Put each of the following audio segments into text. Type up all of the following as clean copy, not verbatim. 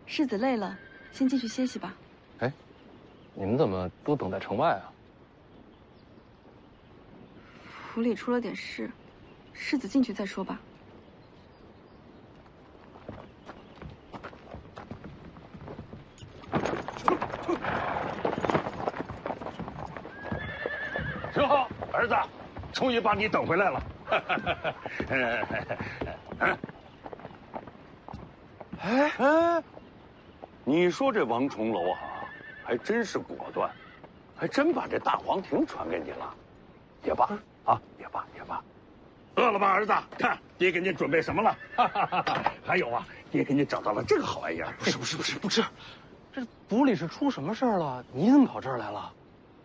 世子累了，先进去歇息吧。哎，你们怎么都等在城外啊？府里出了点事，世子进去再说吧。正好，儿子，终于把你等回来了。哎，你说这王重楼啊，还真是果断，还真把这大皇庭传给你了。也罢啊，也罢也罢。饿了吧，儿子？看爹给你准备什么了。还有啊，爹给你找到了这个好玩意儿。不吃，这府里是出什么事儿了？你怎么跑这儿来了？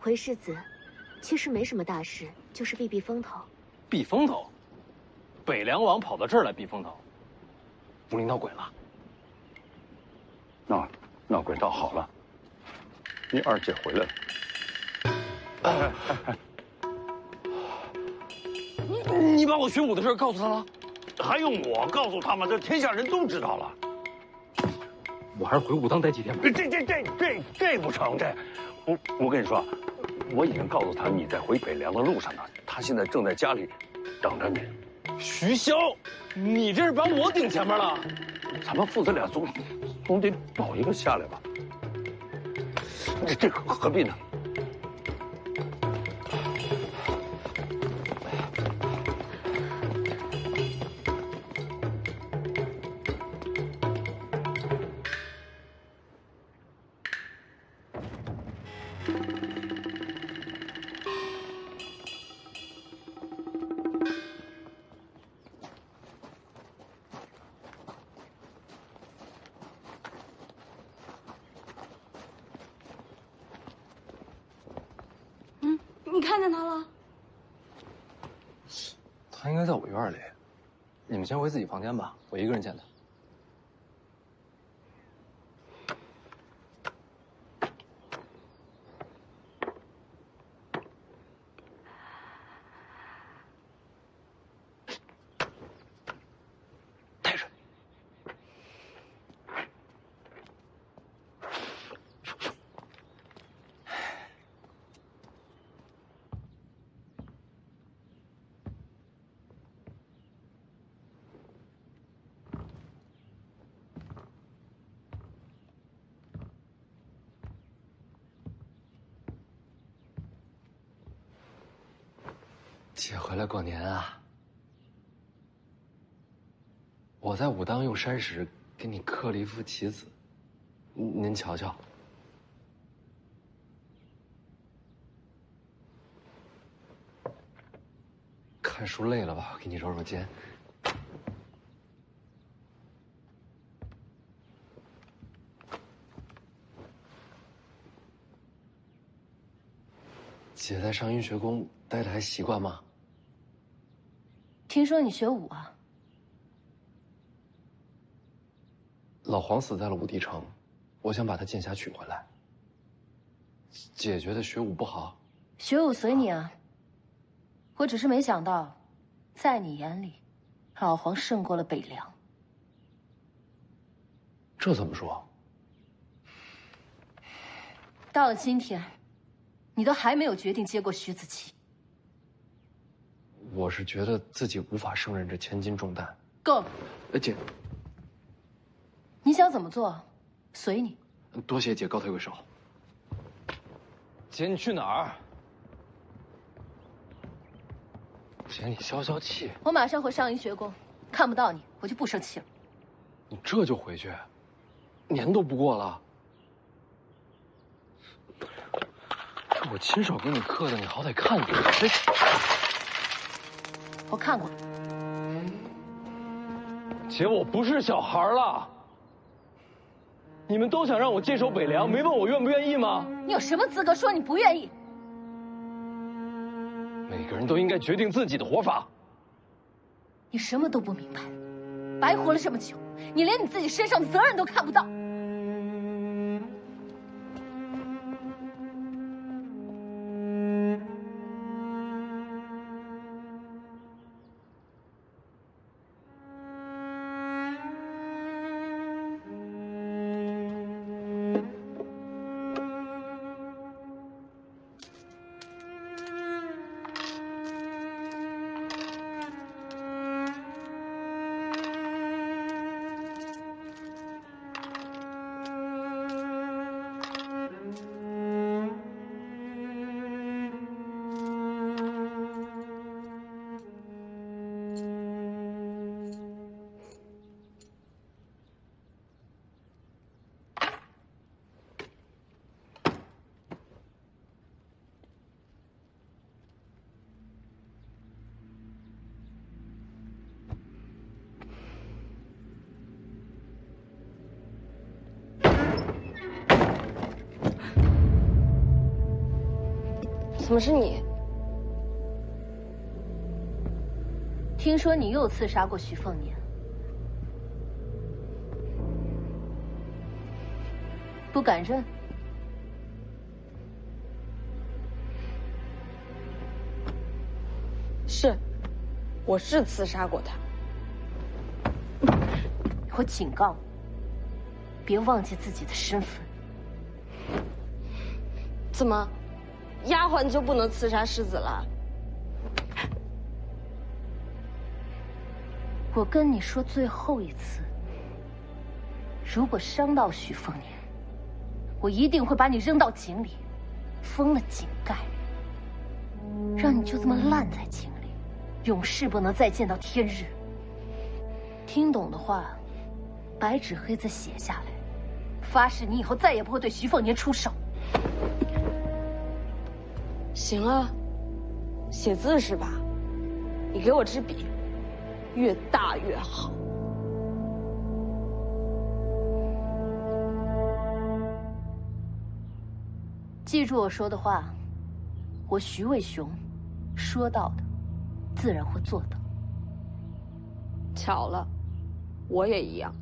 回世子，其实没什么大事，就是避避风头。避风头？北凉王跑到这儿来避风头？府里闹鬼了？闹鬼倒好了，你二姐回来了。你把我学武的事告诉他了？还用我告诉他吗？这天下人都知道了。我还是回武当待几天吧。这不成，我跟你说，我已经告诉他你在回北凉的路上呢，他现在正在家里等着你。徐骁，你这是把我顶前面了。咱们父子俩总得保一个下来吧？这何必呢？你看见他了？他应该在我院里，你们先回自己房间吧，我一个人见他。带着。姐回来过年啊！我在武当用山石给你刻了一副棋子，您瞧瞧。看书累了吧？我给你揉揉肩。姐在上阴学宫待的还习惯吗？听说你学武啊？老黄死在了武帝城，我想把他剑匣取回来。姐觉得学武不好？学武随你啊。我只是没想到，在你眼里，老黄胜过了北凉。这怎么说？到了今天，你都还没有决定接过徐子淇。我是觉得自己无法胜任这千斤重担。够了！姐，你想怎么做，随你。多谢姐高抬贵手。姐，你去哪儿？姐，你消消气。我马上回上阴学宫，看不到你，我就不生气了。你这就回去？年都不过了。这我亲手给你刻的，你好歹看看。我看过。姐，我不是小孩了。你们都想让我接手北凉，没问我愿不愿意吗？你有什么资格说你不愿意？每个人都应该决定自己的活法。你什么都不明白，白活了这么久，你连你自己身上的责任都看不到。怎么是你？听说你又刺杀过徐凤年，不敢认？是，我是刺杀过他。我警告你，别忘记自己的身份。怎么，丫鬟就不能刺杀世子了？我跟你说最后一次，如果伤到许凤年，我一定会把你扔到井里，封了井盖，让你就这么烂在井里，永世不能再见到天日。听懂的话，白纸黑字写下来，发誓你以后再也不会对徐凤年出手。行啊，写字是吧？你给我支笔，越大越好。记住我说的话，我徐渭雄说到的，自然会做到。巧了，我也一样。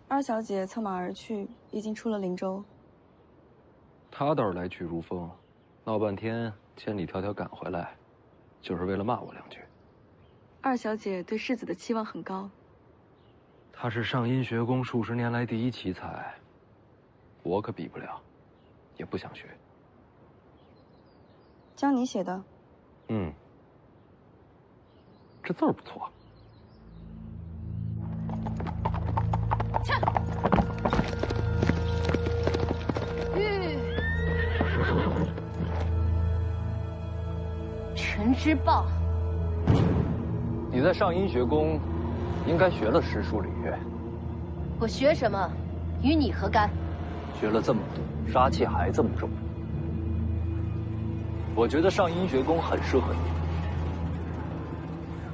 二小姐策马而去，已经出了灵州。他倒是来去如风，闹半天千里迢迢赶回来，就是为了骂我两句。二小姐对世子的期望很高。他是上阴学宫数十年来第一奇才，我可比不了，也不想学。教你写的？嗯，这字儿不错。切！陈之豹，你在上阴学宫，应该学了诗书礼乐。我学什么，与你何干？学了这么多，杀气还这么重。我觉得上阴学宫很适合你。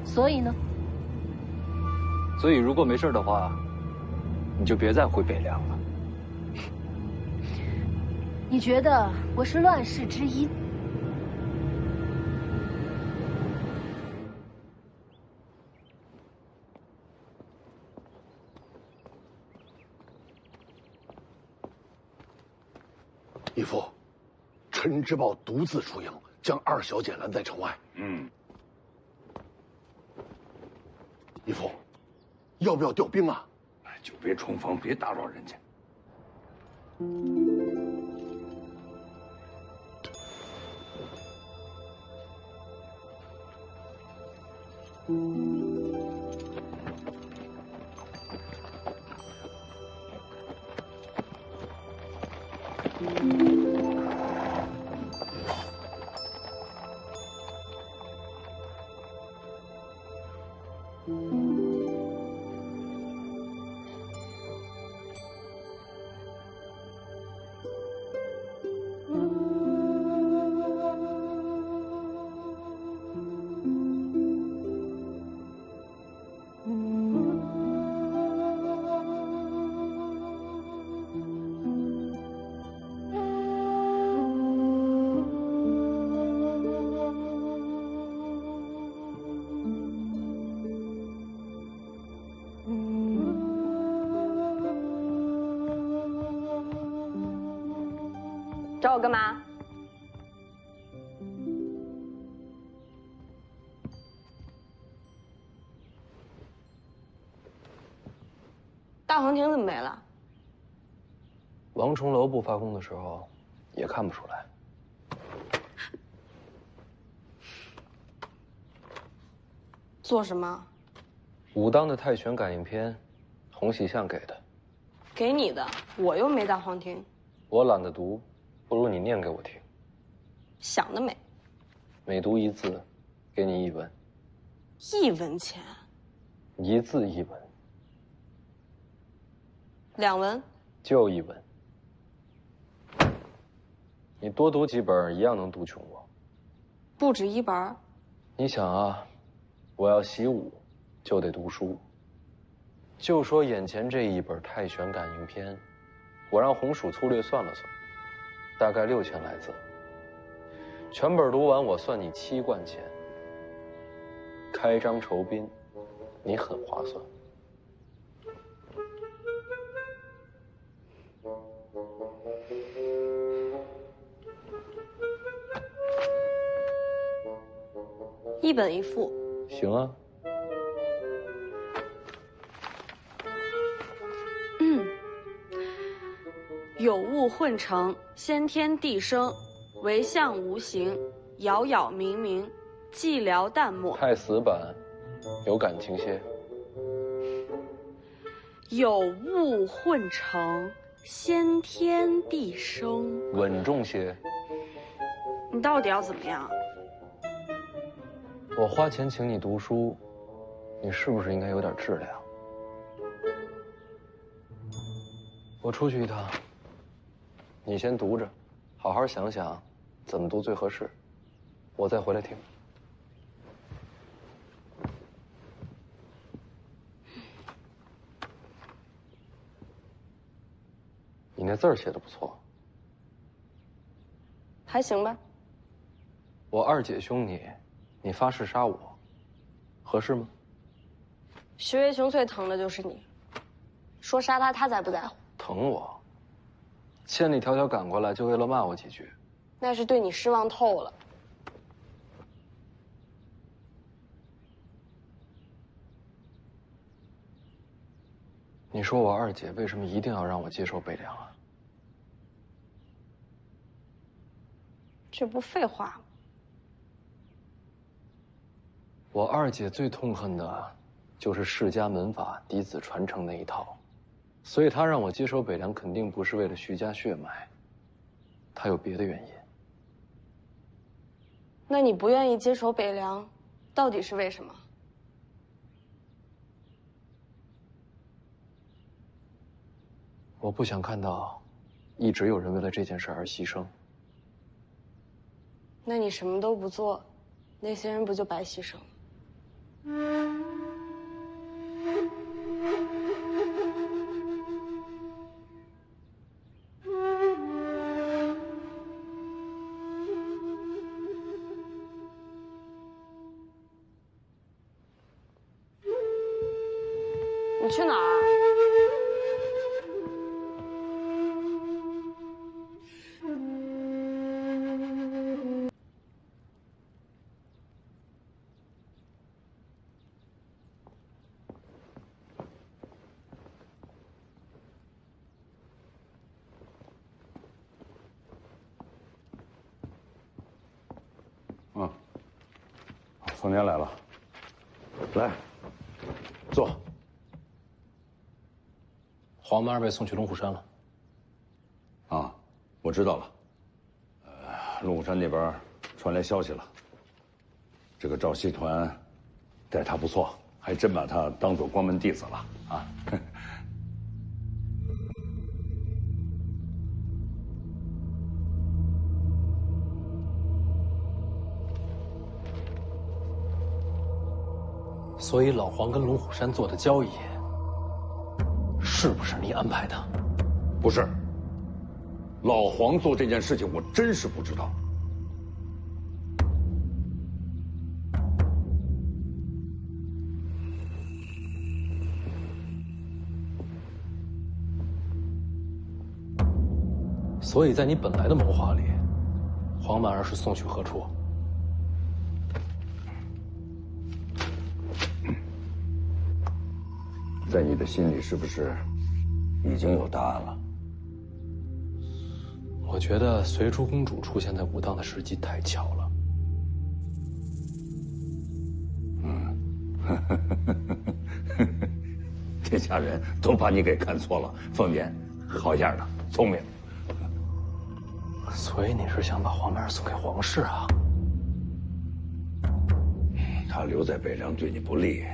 所以呢？所以如果没事的话，你就别再回北凉了。你觉得我是乱世之一？义父，陈之豹独自出营，将二小姐拦在城外。义父，要不要调兵啊？就别冲锋，别打扰人家。找我干嘛？大黄庭怎么没了？王重楼不发功的时候，也看不出来。做什么？武当的太玄感应篇，洪喜相给的。给你的，我又没大黄庭。我懒得读，不如你念给我听。想得美。每读一字，给你1文。1文钱。1字1文。2文。就1文。你多读几本，一样能读穷我。不止1本。你想啊，我要习武，就得读书。就说眼前这一本《太玄感应篇》，我让红薯粗略算了算，大概6000来字。全本读完，我算你7贯钱。开张酬宾，你很划算。1本1副。行啊。有物混成，先天地生，唯相无形，杳杳冥冥，寂寥淡漠。太死板，有感情些。有物混成，先天地生。稳重些。你到底要怎么样？我花钱请你读书，你是不是应该有点质量？我出去一趟，你先读着，好好想想怎么读最合适，我再回来听。你那字儿写的不错。还行吧。我二姐凶你，你发誓杀我，合适吗？徐为雄最疼的就是你，说杀他，他才不在乎。疼我，千里迢迢赶过来，就为了骂我几句。那是对你失望透了。你说我二姐为什么一定要让我接受北凉啊？这不废话吗？我二姐最痛恨的，就是世家门法嫡子传承那一套，所以她让我接手北凉，肯定不是为了徐家血脉，她有别的原因。那你不愿意接手北凉，到底是为什么？我不想看到，一直有人为了这件事而牺牲。那你什么都不做，那些人不就白牺牲了？你去哪儿？凤年来了，来，坐。黄妈被送去龙虎山了。啊，我知道了。龙虎山那边传来消息了，这个赵熙团待他不错，还真把他当做关门弟子了啊！所以老黄跟龙虎山做的交易，是不是你安排的？不是。老黄做这件事情，我真是不知道。所以在你本来的谋划里，黄满儿是送去何处？在你的心里，是不是已经有答案了？我觉得随珠公主出现在武当的时机太巧了。天下人都把你给看错了，凤姐，好样的，聪明。所以你是想把黄满儿送给皇室啊？他留在北凉对你不利。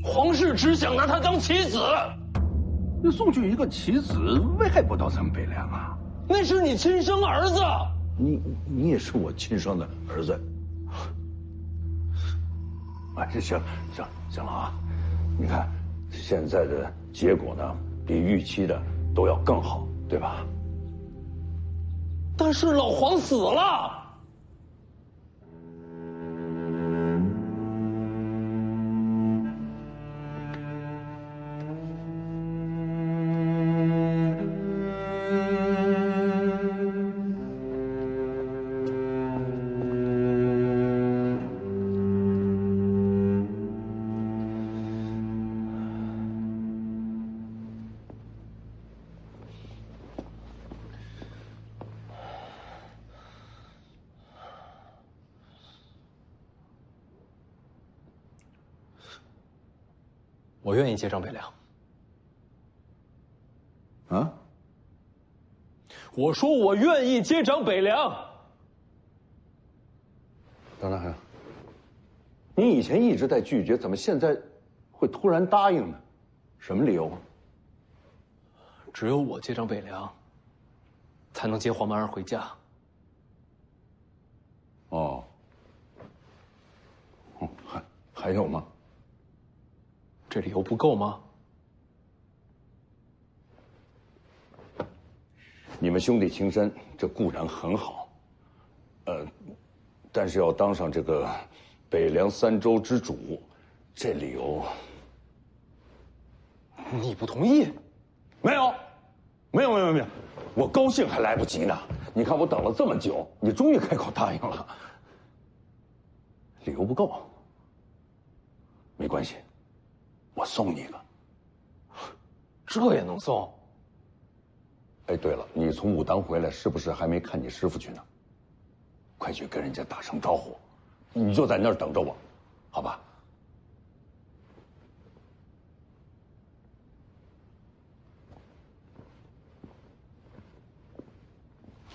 皇室只想拿他当棋子。那送去一个棋子，危害不到咱们北凉啊。那是你亲生儿子。你也是我亲生的儿子。哎，这行了啊！你看，现在的结果呢，比预期的都要更好，对吧？但是老黄死了。我愿意接掌北凉。啊？我说我愿意接掌北凉。等等，你以前一直在拒绝，怎么现在会突然答应呢？什么理由？只有我接掌北凉，才能接黄满儿回家。哦。还有吗？这理由不够吗？你们兄弟情深，这固然很好，但是要当上这个北凉3州之主，这理由你不同意？没有，我高兴还来不及呢。你看我等了这么久，你终于开口答应了。理由不够，没关系。我送你一个，这也能送？哎，对了，你从武当回来，是不是还没看你师傅去呢？快去跟人家打声招呼，你就在那儿等着我，好吧？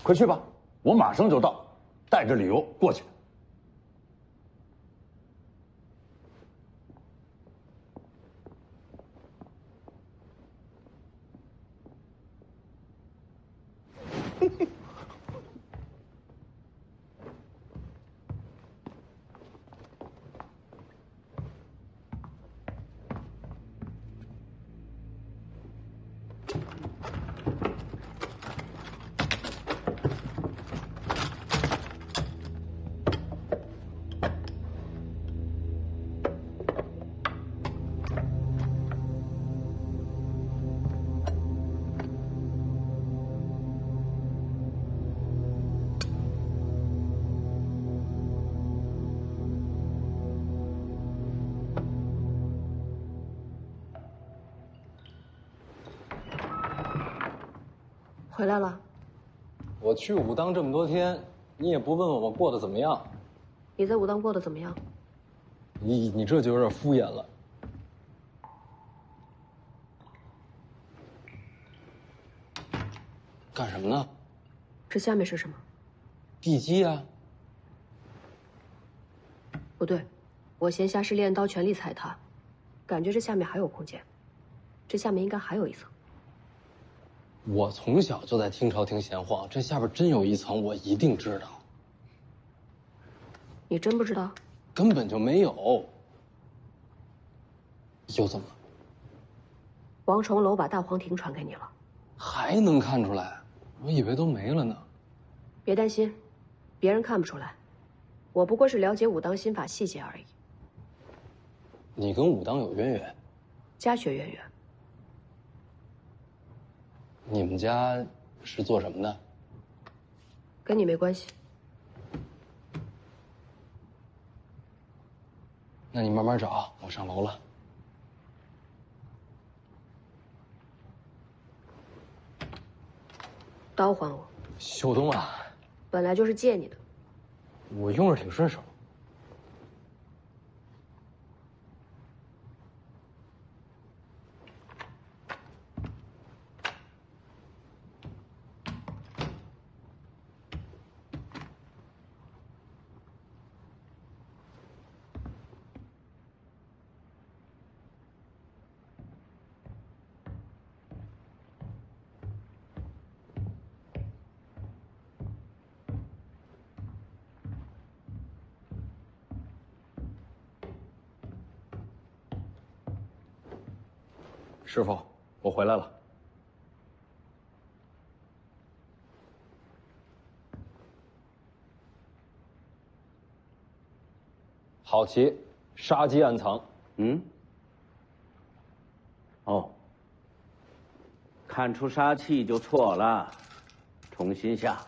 快去吧，我马上就到，带着理由过去。回来了。我去武当这么多天，你也不问问我过得怎么样？你在武当过得怎么样？你这就有点敷衍了。干什么呢？这下面是什么？地基啊。不对，我闲暇时练刀，全力踩踏，感觉这下面还有空间，这下面应该还有一层。我从小就在听朝廷闲晃，这下边真有一层，我一定知道。你真不知道？根本就没有。又怎么了？王重楼把大黄庭传给你了，还能看出来？我以为都没了呢。别担心，别人看不出来，我不过是了解武当心法细节而已。你跟武当有渊源？家学渊源。你们家是做什么的？跟你没关系。那你慢慢找，我上楼了。刀还我。秀东啊，本来就是借你的。我用着挺顺手。师傅，我回来了。好棋，杀机暗藏。哦，看出杀气就错了，重新下。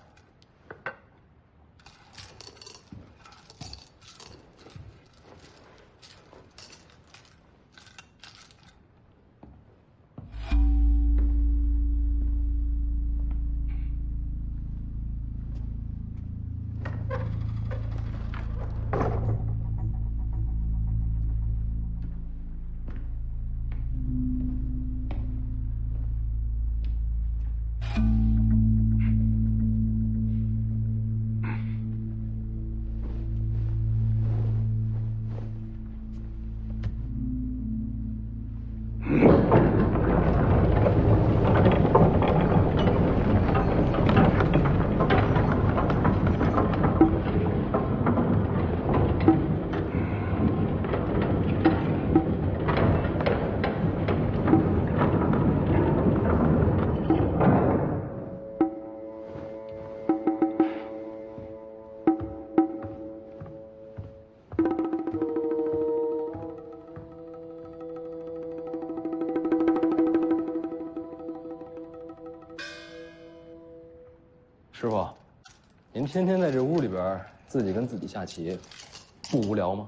师傅，您天天在这屋里边自己跟自己下棋，不无聊吗？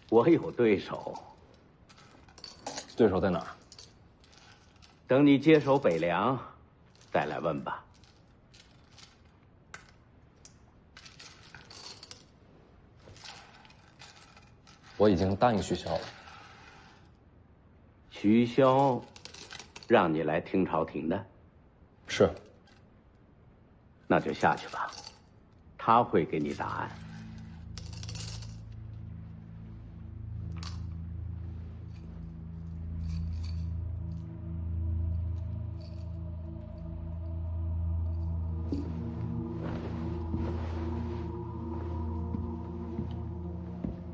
我有对手。对手在哪儿？等你接手北凉，再来问吧。我已经答应徐骁了。徐骁让你来听朝廷的？是。那就下去吧，他会给你答案。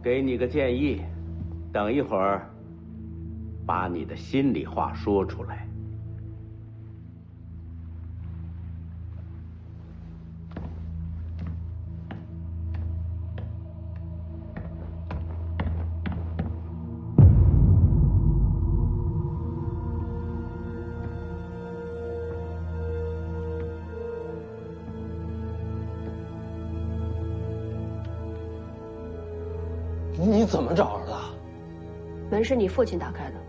给你个建议，等一会儿，把你的心里话说出来。你怎么找着的？门是你父亲打开的。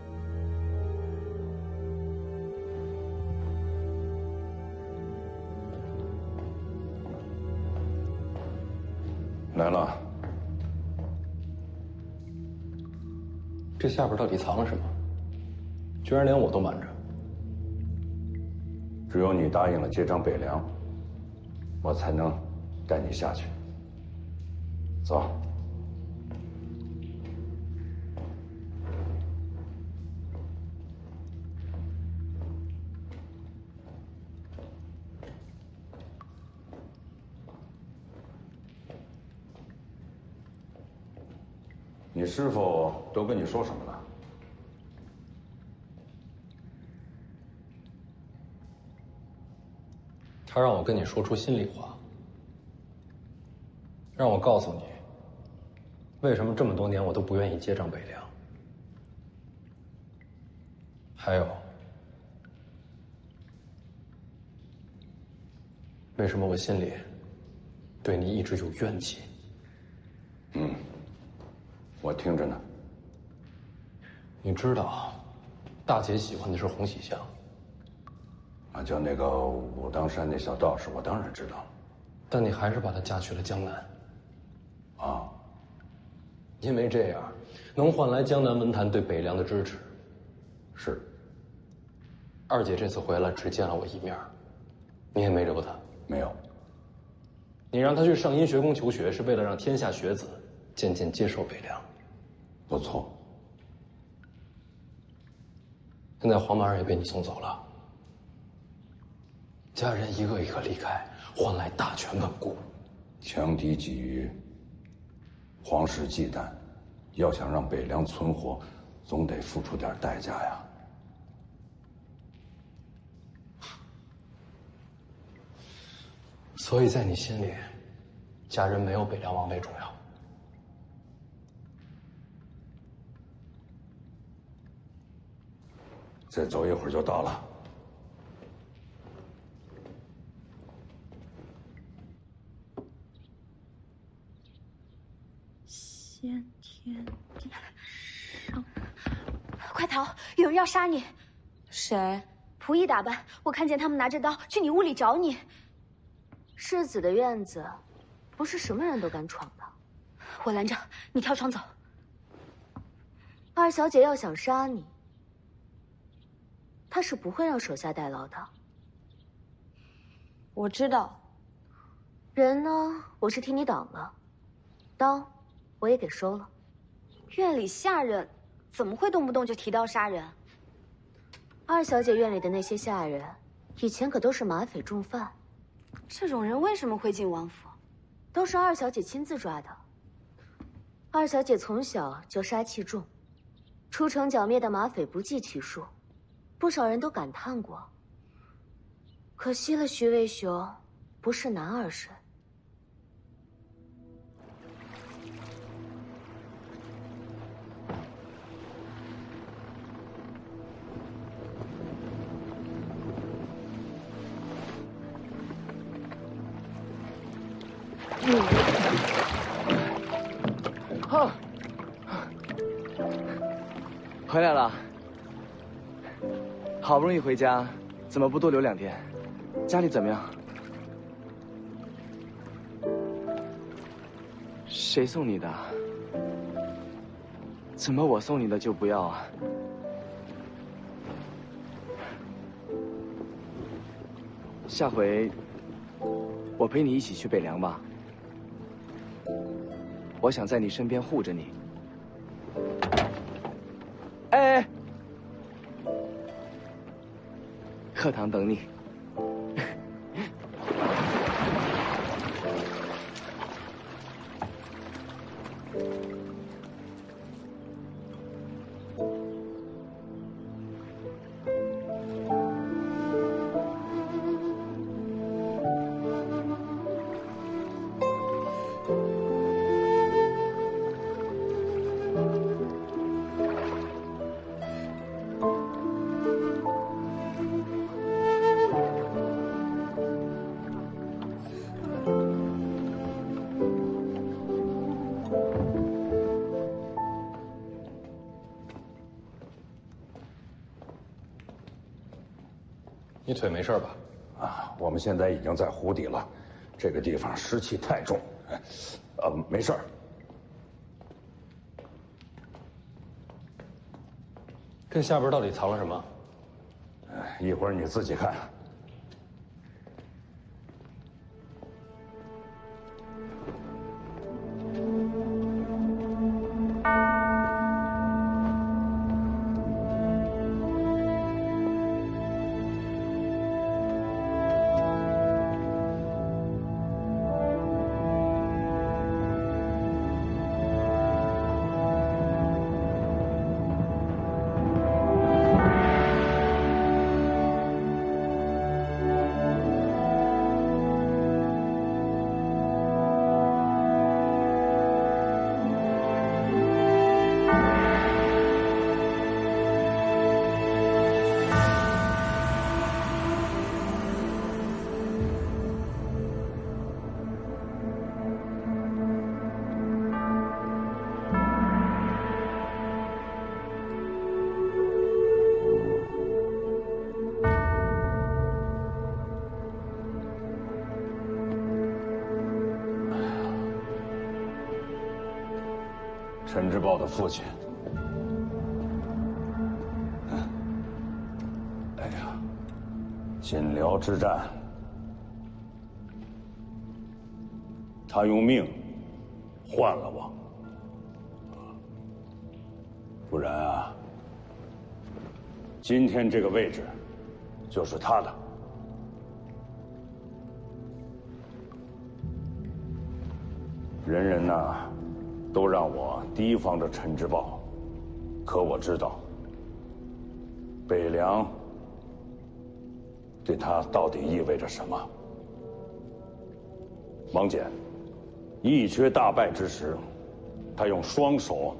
来了。这下边到底藏了什么？居然连我都瞒着。只有你答应了接掌北凉，我才能带你下去。走。你师傅都跟你说什么了？他让我跟你说出心里话，让我告诉你，为什么这么多年我都不愿意接掌北凉。还有，为什么我心里对你一直有怨气？我听着呢。你知道，大姐喜欢的是洪喜相。啊，就那个武当山那小道士，我当然知道了。但你还是把她嫁去了江南。啊，因为这样能换来江南文坛对北凉的支持。是。二姐这次回来只见了我一面，你也没留她。没有。你让她去上阴学宫求学，是为了让天下学子渐渐接受北凉。不错。现在黄马儿也被你送走了，家人一个一个离开，换来大权稳固。强敌鲫鱼，皇室忌惮，要想让北凉存活，总得付出点代价呀。所以在你心里，家人没有北凉王位重要。再走一会儿就到了。先天地生，快逃！有人要杀你！谁？仆役打扮，我看见他们拿着刀去你屋里找你。世子的院子，不是什么人都敢闯的。我拦着你，跳窗走。二小姐要想杀你，她是不会让手下代劳的。我知道。人呢，我是替你挡了，刀我也给收了。院里下人怎么会动不动就提刀杀人？二小姐院里的那些下人，以前可都是马匪重犯。这种人为什么会进王府？都是二小姐亲自抓的。二小姐从小就杀气重，出城剿灭的马匪不计其数，不少人都感叹过。可惜了徐渭雄，不是男儿身。回来了，好不容易回家，怎么不多留2天？家里怎么样？谁送你的？怎么我送你的就不要啊？下回我陪你一起去北凉吧。我想在你身边护着你。哎，课堂等你。你腿没事吧？啊，我们现在已经在湖底了，这个地方湿气太重。没事儿。跟下边到底藏了什么？一会儿你自己看。陈之豹的父亲。哎呀，锦辽之战，他用命换了我，不然啊，今天这个位置就是他的。人人呐，都让我提防着陈之豹，可我知道，北凉对他到底意味着什么。王翦一缺大败之时，他用双手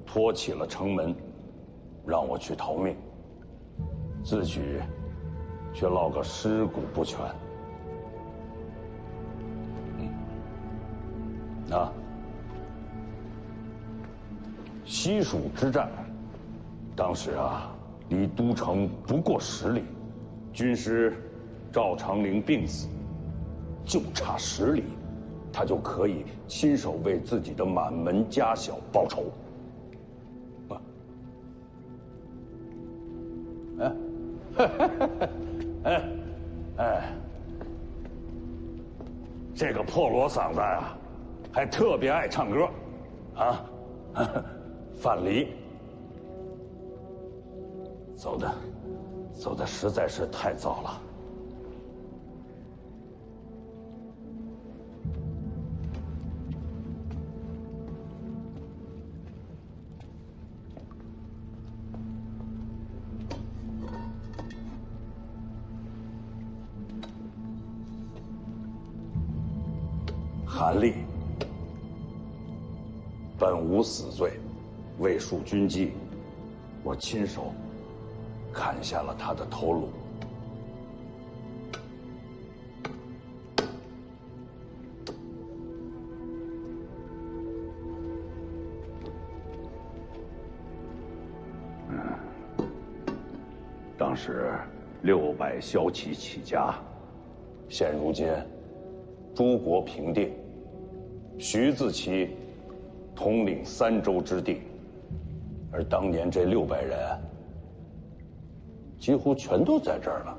托起了城门，让我去逃命，自己却落个尸骨不全。西蜀之战，当时啊，离都城不过10里，军师赵长陵病死，就差10里，他就可以亲手为自己的满门家小报仇。这个破锣嗓子呀，还特别爱唱歌，啊，范蠡走的实在是太早了。韩立本无死罪，为树军机，我亲手砍下了他的头颅。当时600骁骑起家，现如今诸国平定，徐自齐统领3州之地，而当年这600人几乎全都在这儿了。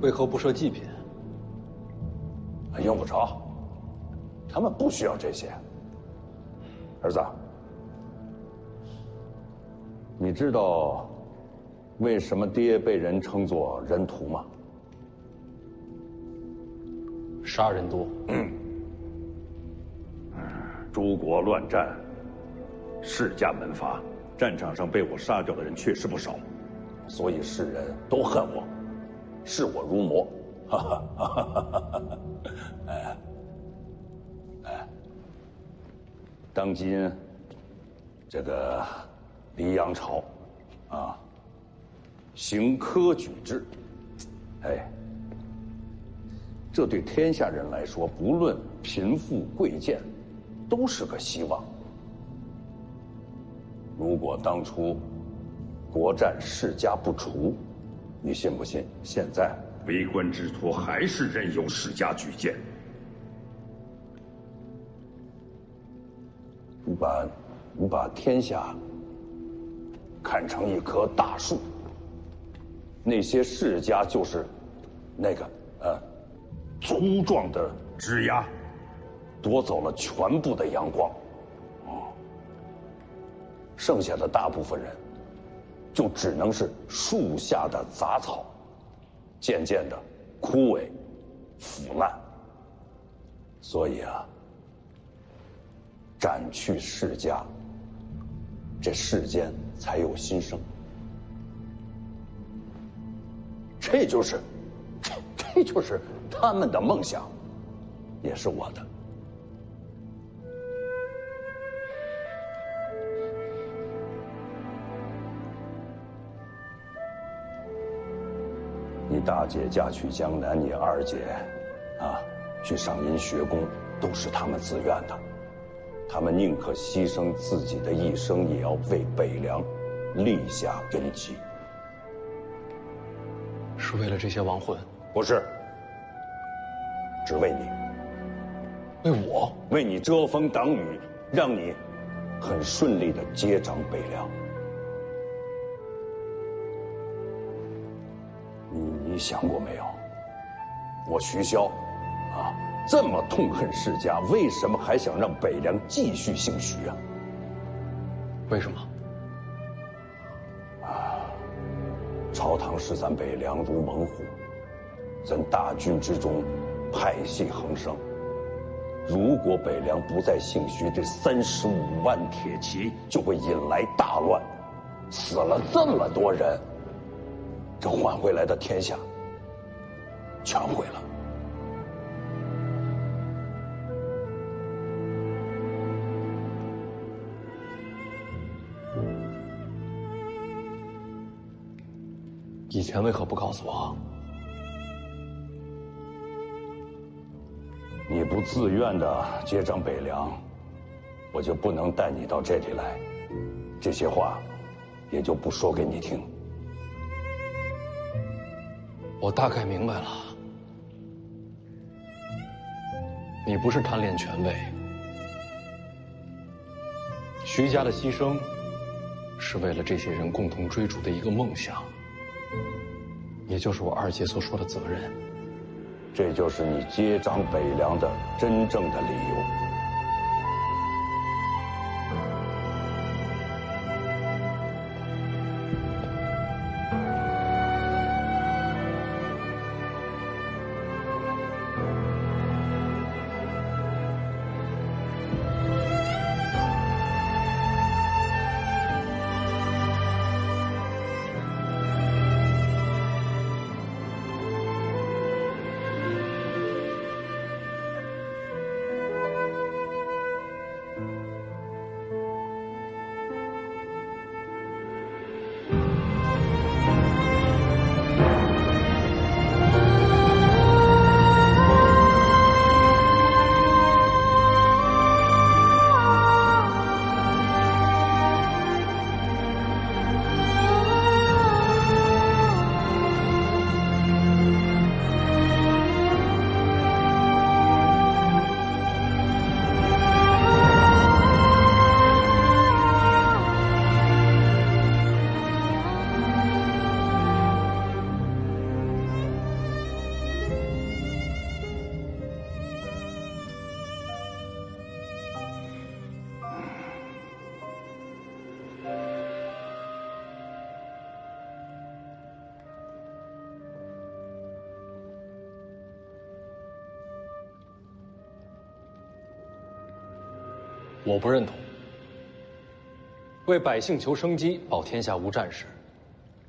为何不设祭品？用不着，他们不需要这些。儿子，你知道为什么爹被人称作人屠吗？杀人多。诸国乱战，世家门阀，战场上被我杀掉的人确实不少，所以世人都恨我，视我如魔。哈哈哈哈哈！当今这个黎阳朝啊，行科举制，这对天下人来说，不论贫富贵贱，都是个希望。如果当初国战世家不除，你信不信现在为官之徒还是任由世家举荐？你把天下看成一棵大树，那些世家就是那个粗壮的枝桠，夺走了全部的阳光，剩下的大部分人就只能是树下的杂草，渐渐的枯萎腐烂。所以啊，斩去世家，这世间才有新生。这就是他们的梦想，也是我的。你大姐嫁去江南，你二姐去上您学宫，都是他们自愿的。他们宁可牺牲自己的一生，也要为北凉立下根基。是为了这些亡魂？不是，只为你。为我？为你遮风挡雨，让你很顺利地接掌北凉。你想过没有？我徐骁，这么痛恨世家，为什么还想让北凉继续姓徐啊？为什么？朝堂视咱北凉如猛虎，咱大军之中派系横生。如果北凉不再姓徐，这35万铁骑就会引来大乱，死了这么多人，这换回来的天下全毁了。以前为何不告诉我？你不自愿的接掌北凉，我就不能带你到这里来，这些话也就不说给你听。我大概明白了，你不是贪恋权位，徐家的牺牲是为了这些人共同追逐的一个梦想，也就是我二姐所说的责任。这就是你接掌北凉的真正的理由。我不认同。为百姓求生机，保天下无战事，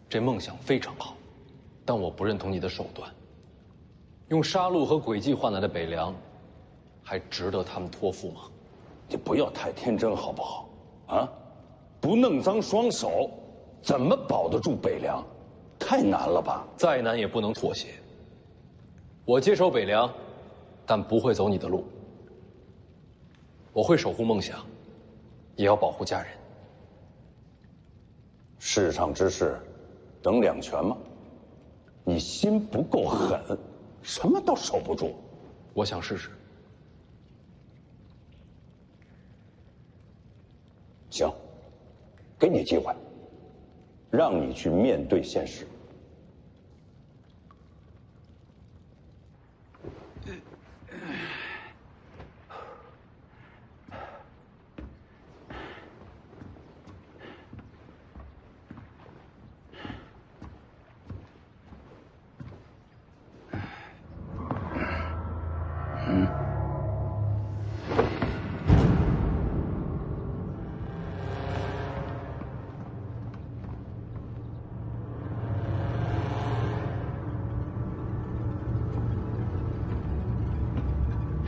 这梦想非常好，但我不认同你的手段。用杀戮和诡计换来的北凉，还值得他们托付吗？你不要太天真好不好？啊，不弄脏双手，怎么保得住北凉？太难了吧？再难也不能妥协。我接手北凉，但不会走你的路。我会守护梦想，也要保护家人。世上之事，等两全吗？你心不够狠，什么都守不住。我想试试。行，给你机会，让你去面对现实。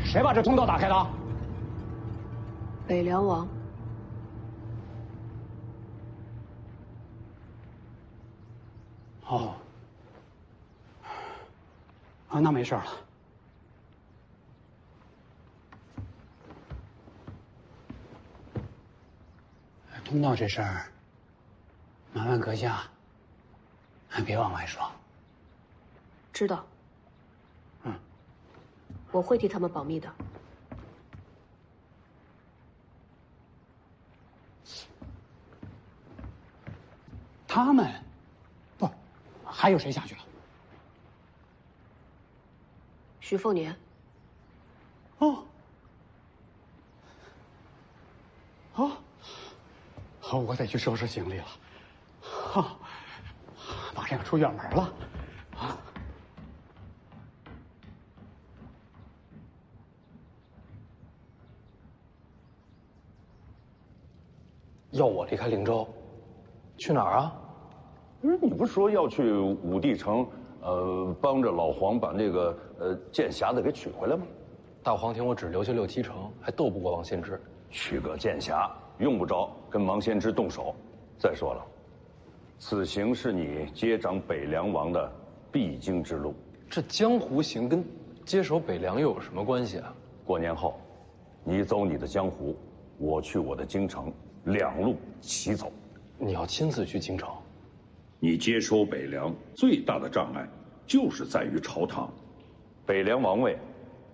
谁把这通道打开的？北凉王。哦，啊，那没事了。通道这事儿，麻烦阁下，还别往外说。知道。我会替他们保密的。他们，不，还有谁下去了？徐凤年。哦。好，我得去收拾行李了。好，马上要出远门了。啊。要我离开灵州，去哪儿啊？你不是说要去武帝城，帮着老黄把那个剑匣子给取回来吗？大黄庭我只留下6七成，还斗不过王献之。取个剑匣，用不着跟王献之动手。再说了，此行是你接掌北凉王的必经之路。这江湖行跟接手北凉又有什么关系啊？过年后，你走你的江湖，我去我的京城，2路齐走。你要亲自去京城？你接收北凉最大的障碍，就是在于朝堂。北凉王位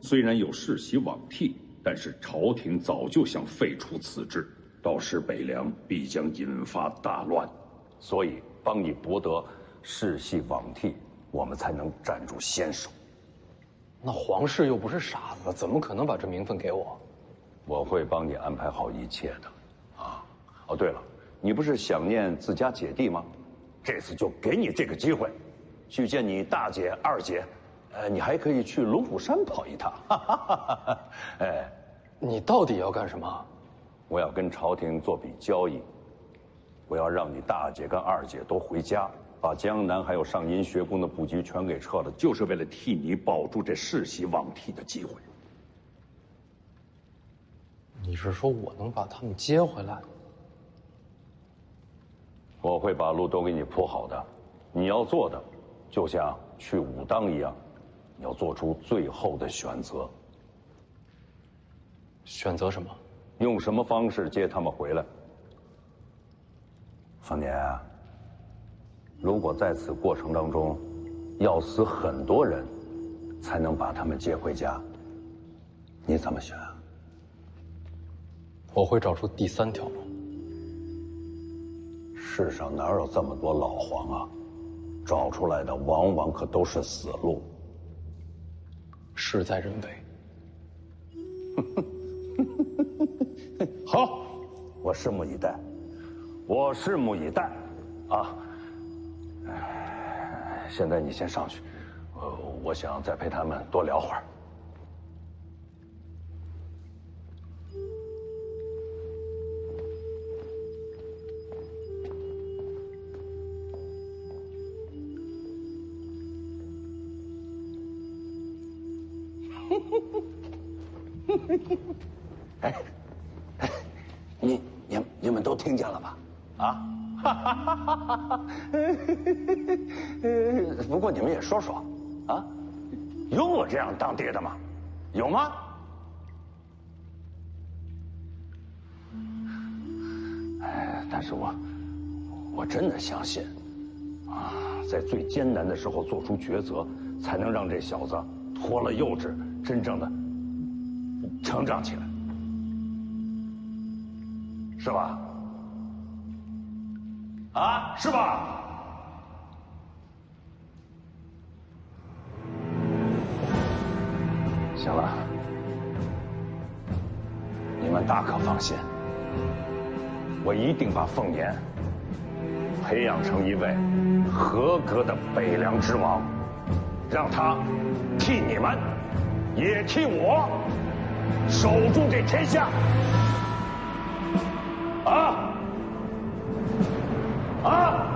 虽然有世袭罔替，但是朝廷早就想废除此制，到时北凉必将引发大乱。所以帮你博得世袭罔替，我们才能站住先手。那皇室又不是傻子，怎么可能把这名分给我？我会帮你安排好一切的。啊，哦对了，你不是想念自家姐弟吗？这次就给你这个机会，去见你大姐、二姐，你还可以去龙虎山跑一趟。哎，你到底要干什么？我要跟朝廷做笔交易，我要让你大姐跟二姐都回家，把江南还有上银学宫的布局全给撤了，就是为了替你保住这世袭罔替的机会。你是说我能把他们接回来？我会把路都给你铺好的，你要做的，就像去武当一样，你要做出最后的选择。选择什么？用什么方式接他们回来？凤年啊，如果在此过程当中，要死很多人，才能把他们接回家，你怎么选啊？我会找出第3条路。世上哪有这么多老黄啊？找出来的往往可都是死路。事在人为。好，我拭目以待，我拭目以待，啊！现在你先上去，我想再陪他们多聊会儿。哎，你们都听见了吧？啊！不过你们也说说，啊，有我这样当爹的吗？有吗？哎，但是我真的相信，啊，在最艰难的时候做出抉择，才能让这小子脱了幼稚，真正的成长起来，是吧？啊，是吧？行了，你们大可放心，我一定把凤年培养成一位合格的北凉之王，让他替你们，也替我守住这天下。啊！啊！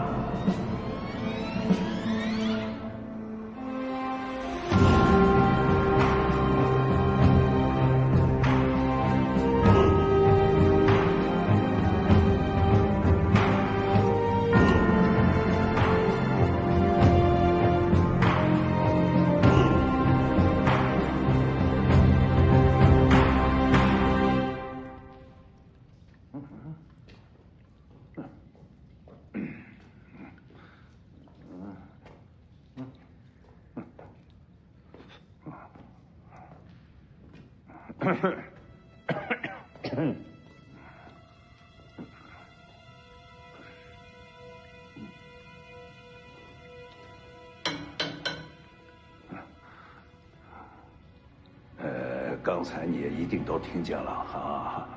刚才你也一定都听见了啊！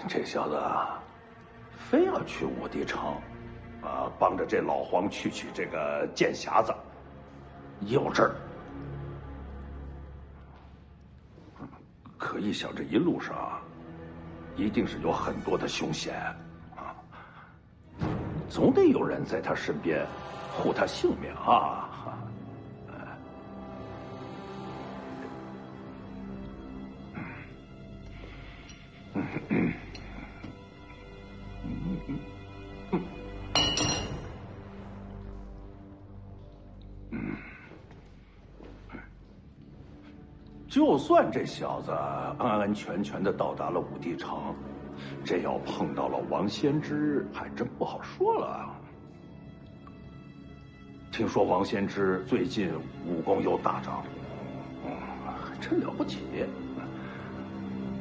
这小子非要去武帝城，啊，帮着这老黄去取这个剑匣子，有事儿。可一想这一路上，一定是有很多的凶险啊，总得有人在他身边护他性命啊！就算这小子安安全全的到达了武帝城，这要碰到了王先知，还真不好说了。听说王先知最近武功有大涨，还真了不起。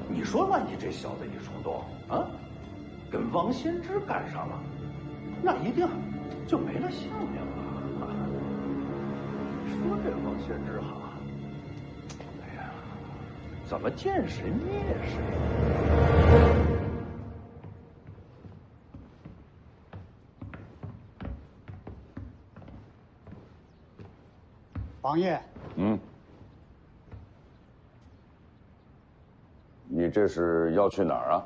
你说，万一这小子一冲动啊，跟王先知干上了，那一定就没了性命了。说这王先知哈。怎么见谁灭谁？王爷，你这是要去哪儿啊？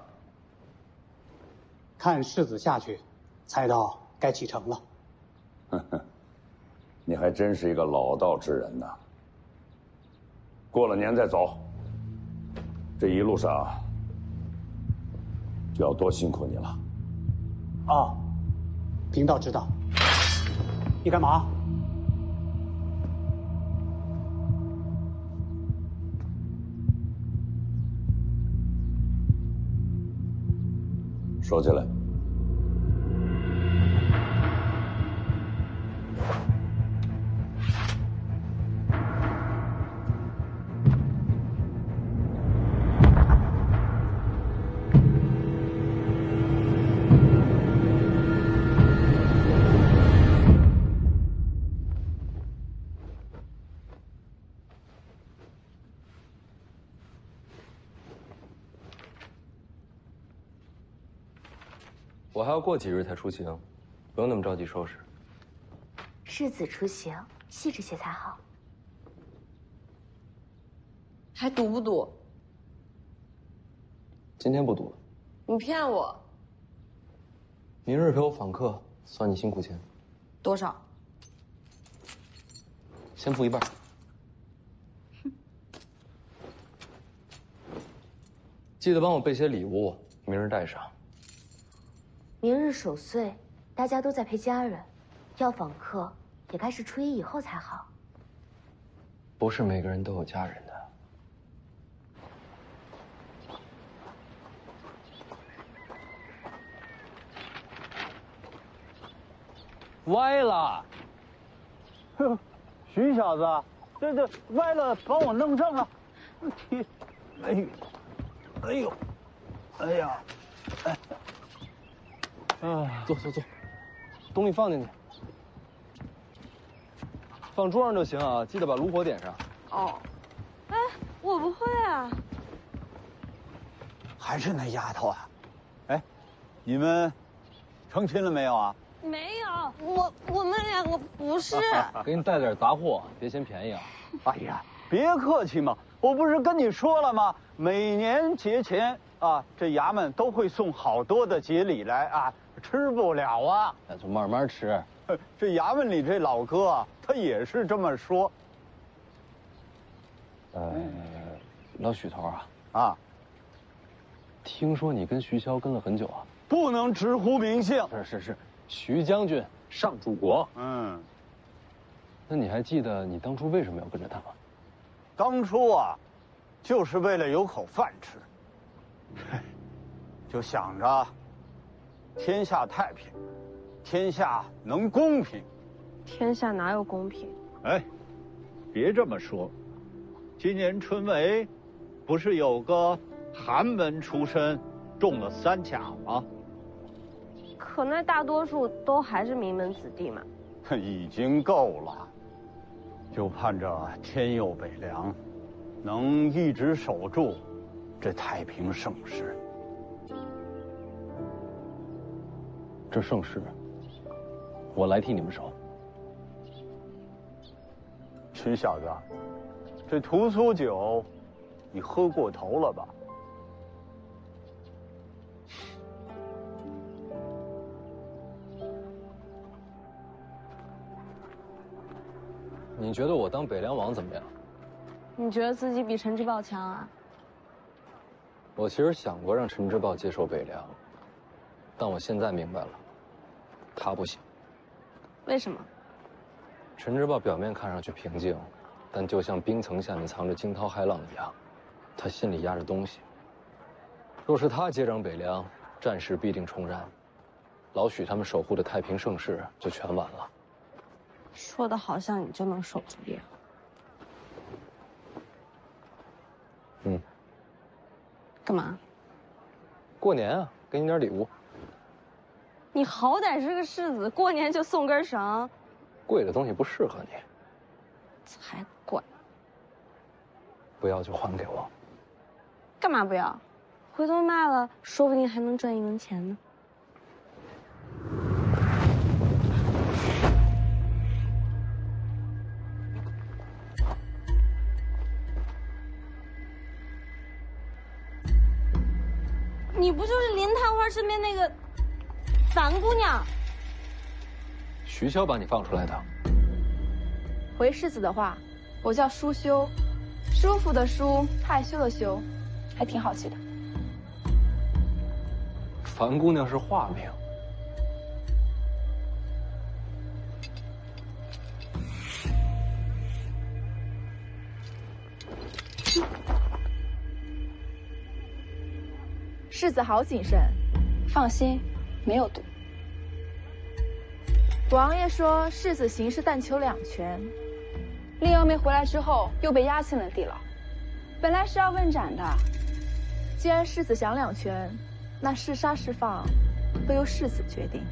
看世子下去，猜到该启程了。呵呵，你还真是一个老道之人呐。过了年再走。这一路上就要多辛苦你了。哦，贫道知道。你干嘛？说起来。我还要过几日才出行，不用那么着急收拾。世子出行，细致些才好。还赌不赌？今天不赌了。你骗我！明日陪我访客，算你辛苦钱。多少？先付一半。记得帮我备些礼物，明日带上。明日守岁，大家都在陪家人，要访客也该是初一以后才好。不是每个人都有家人的。歪了！徐小子，这歪了，帮我弄正了。哎呦，哎呦，哎呀，哎。坐，东西放进去，放桌上就行啊，记得把炉火点上。哦，哎，我不会啊。还是那丫头啊！哎，你们成亲了没有啊？没有，我们两个不是。给你带点杂货，别嫌便宜啊。哎呀，别客气嘛，我不是跟你说了吗？每年节前啊，这衙门都会送好多的节礼来啊。吃不了啊，那就慢慢吃。这衙门里这老哥啊，他也是这么说。老许头啊，听说你跟徐骁跟了很久啊？不能直呼名姓。是，徐将军上柱国。那你还记得你当初为什么要跟着他吗？当初啊，就是为了有口饭吃，就想着。天下太平，天下能公平。天下哪有公平？哎，别这么说。今年春闱，不是有个寒门出身，中了3甲吗？可那大多数都还是名门子弟嘛。已经够了，就盼着天佑北凉，能一直守住这太平盛世。这盛世，我来替你们守。徐小子，这屠苏酒，你喝过头了吧？你觉得我当北凉王怎么样？你觉得自己比陈之豹强啊？我其实想过让陈之豹接手北凉，但我现在明白了，他不行。为什么？陈之豹表面看上去平静，但就像冰层下面藏着惊涛骇浪一样，他心里压着东西。若是他接掌北凉，战事必定重燃，老许他们守护的太平盛世就全完了。说的好像你就能守住一样。嗯。干嘛？过年啊，给你点礼物。你好歹是个世子，过年就送根绳。贵的东西不适合你。才怪！不要就还给我。干嘛不要？回头卖了，说不定还能赚1文钱呢。你不就是林探花身边那个樊姑娘？徐骁把你放出来的。回世子的话，我叫舒修，舒服的舒，害羞的羞，还挺好记的。樊姑娘是化名。世子好谨慎，放心，没有毒。王爷说世子行事但求2全，令幺妹回来之后又被押进了地牢，本来是要问斩的。既然世子想2全，那是杀是放都由世子决定。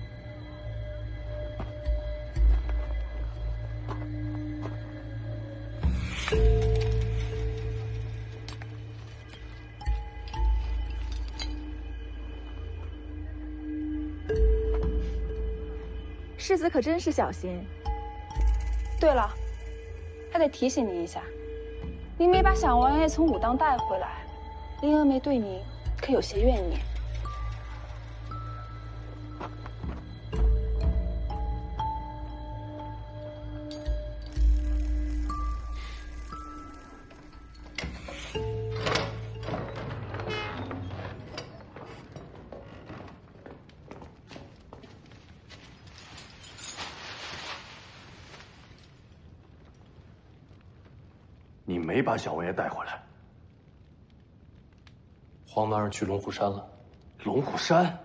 世子可真是小心。对了，还得提醒您一下，您没把小王爷从武当带回来，林峨眉对您可有些怨念。你没把小王爷带回来。黄满儿去龙虎山了。龙虎山？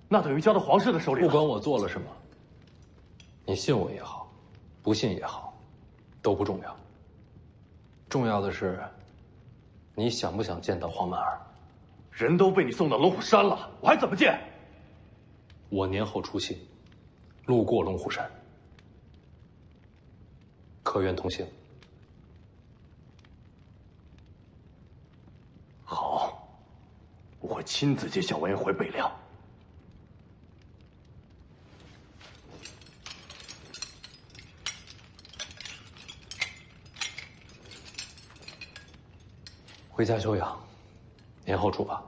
那等于交到皇室的手里了。不管我做了什么，你信我也好，不信也好，都不重要。重要的是，你想不想见到黄满儿？人都被你送到龙虎山了，我还怎么见？我年后出行，路过龙虎山，可愿同行？好，我会亲自接小王爷回北凉。回家休养，年后出发。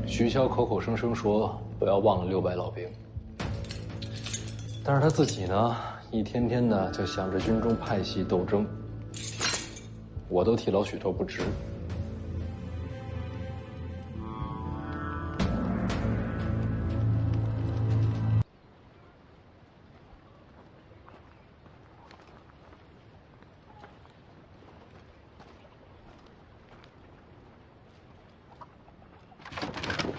徐骁口口声声说不要忘了600老兵，但是他自己呢，一天天的就想着军中派系斗争，我都替老许头不值。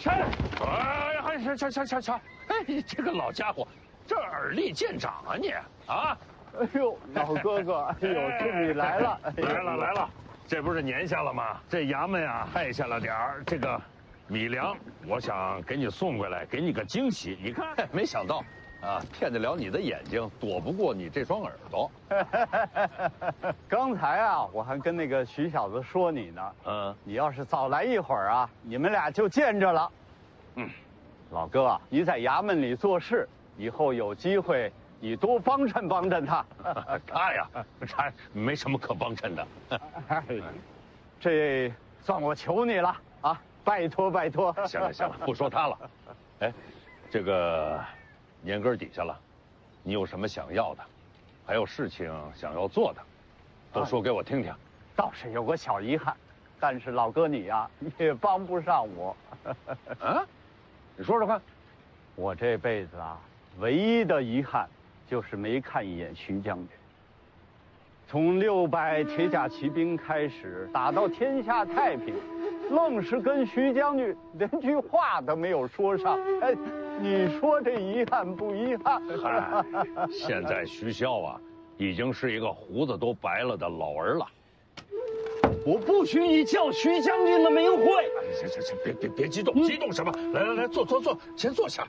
哎呀，瞧！哎，这个老家伙，这耳力见长啊你啊！哎呦，老哥哥，哎呦，是你来了，来了，这不是年下了吗？这衙门呀害下了点儿这个米粮，我想给你送过来，给你个惊喜。你看，没想到啊，骗得了你的眼睛，躲不过你这双耳朵。刚才啊，我还跟那个徐小子说你呢，你要是早来一会儿啊，你们俩就见着了。老哥，你在衙门里做事，以后有机会你多帮衬帮衬他。他呀，他没什么可帮衬的。这算我求你了啊！拜托拜托。行了，不说他了。哎，这个年根底下了，你有什么想要的，还有事情想要做的，都说给我听听。倒是有个小遗憾，但是老哥你呀也帮不上我。啊？你说说看。我这辈子啊，唯一的遗憾就是没看一眼徐将军。从600铁甲骑兵开始，打到天下太平，愣是跟徐将军连句话都没有说上。哎，你说这遗憾不遗憾？现在徐骁啊，已经是一个胡子都白了的老儿了。我不许你叫徐将军的名讳。行，别激动，激动什么？来，坐，先坐下。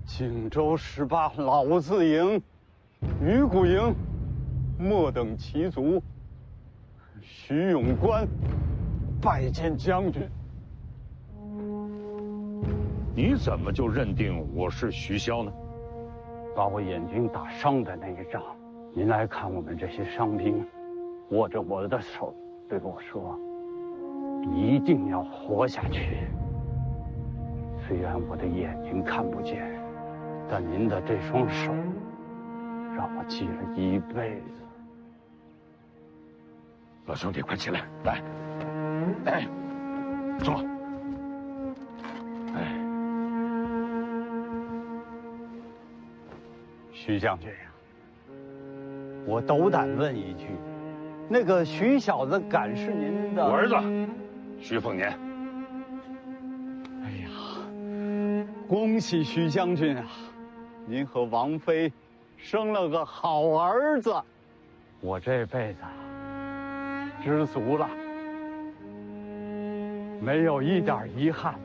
荆州18老字营，鱼骨营，末等骑卒，徐永官拜见将军。你怎么就认定我是徐骁呢？把我眼睛打伤的那一仗，您来看我们这些伤兵，握着我的手对我说：“一定要活下去。”虽然我的眼睛看不见，但您的这双手让我记了一辈子。老兄弟，快起来，来，哎，坐。哎，徐将军呀，我斗胆问一句，那个徐小子敢是您的？我儿子，徐凤年。哎呀，恭喜徐将军啊！您和王妃生了个好儿子，我这辈子知足了，没有一点遗憾。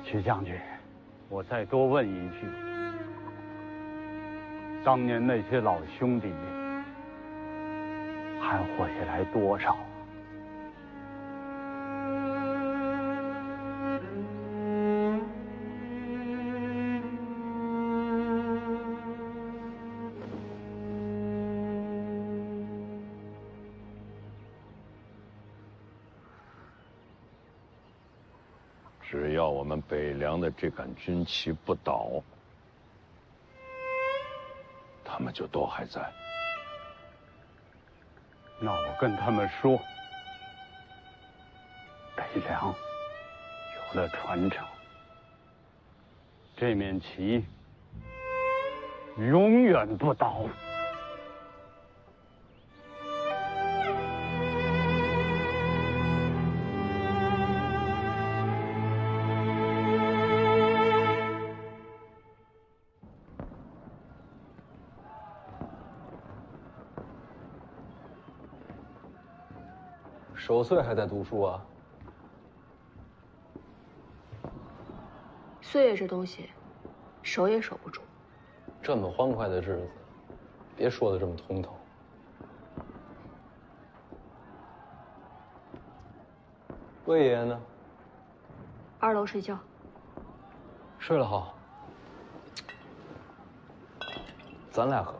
徐将军，我再多问一句，当年那些老兄弟还活下来多少？只要我们北凉的这杆军旗不倒，他们就都还在。那我跟他们说，北凉有了传承，这面旗永远不倒。守岁还在读书啊？岁月这东西，守也守不住。这么欢快的日子，别说的这么通透。魏爷爷呢2楼睡觉。睡了好，咱俩喝。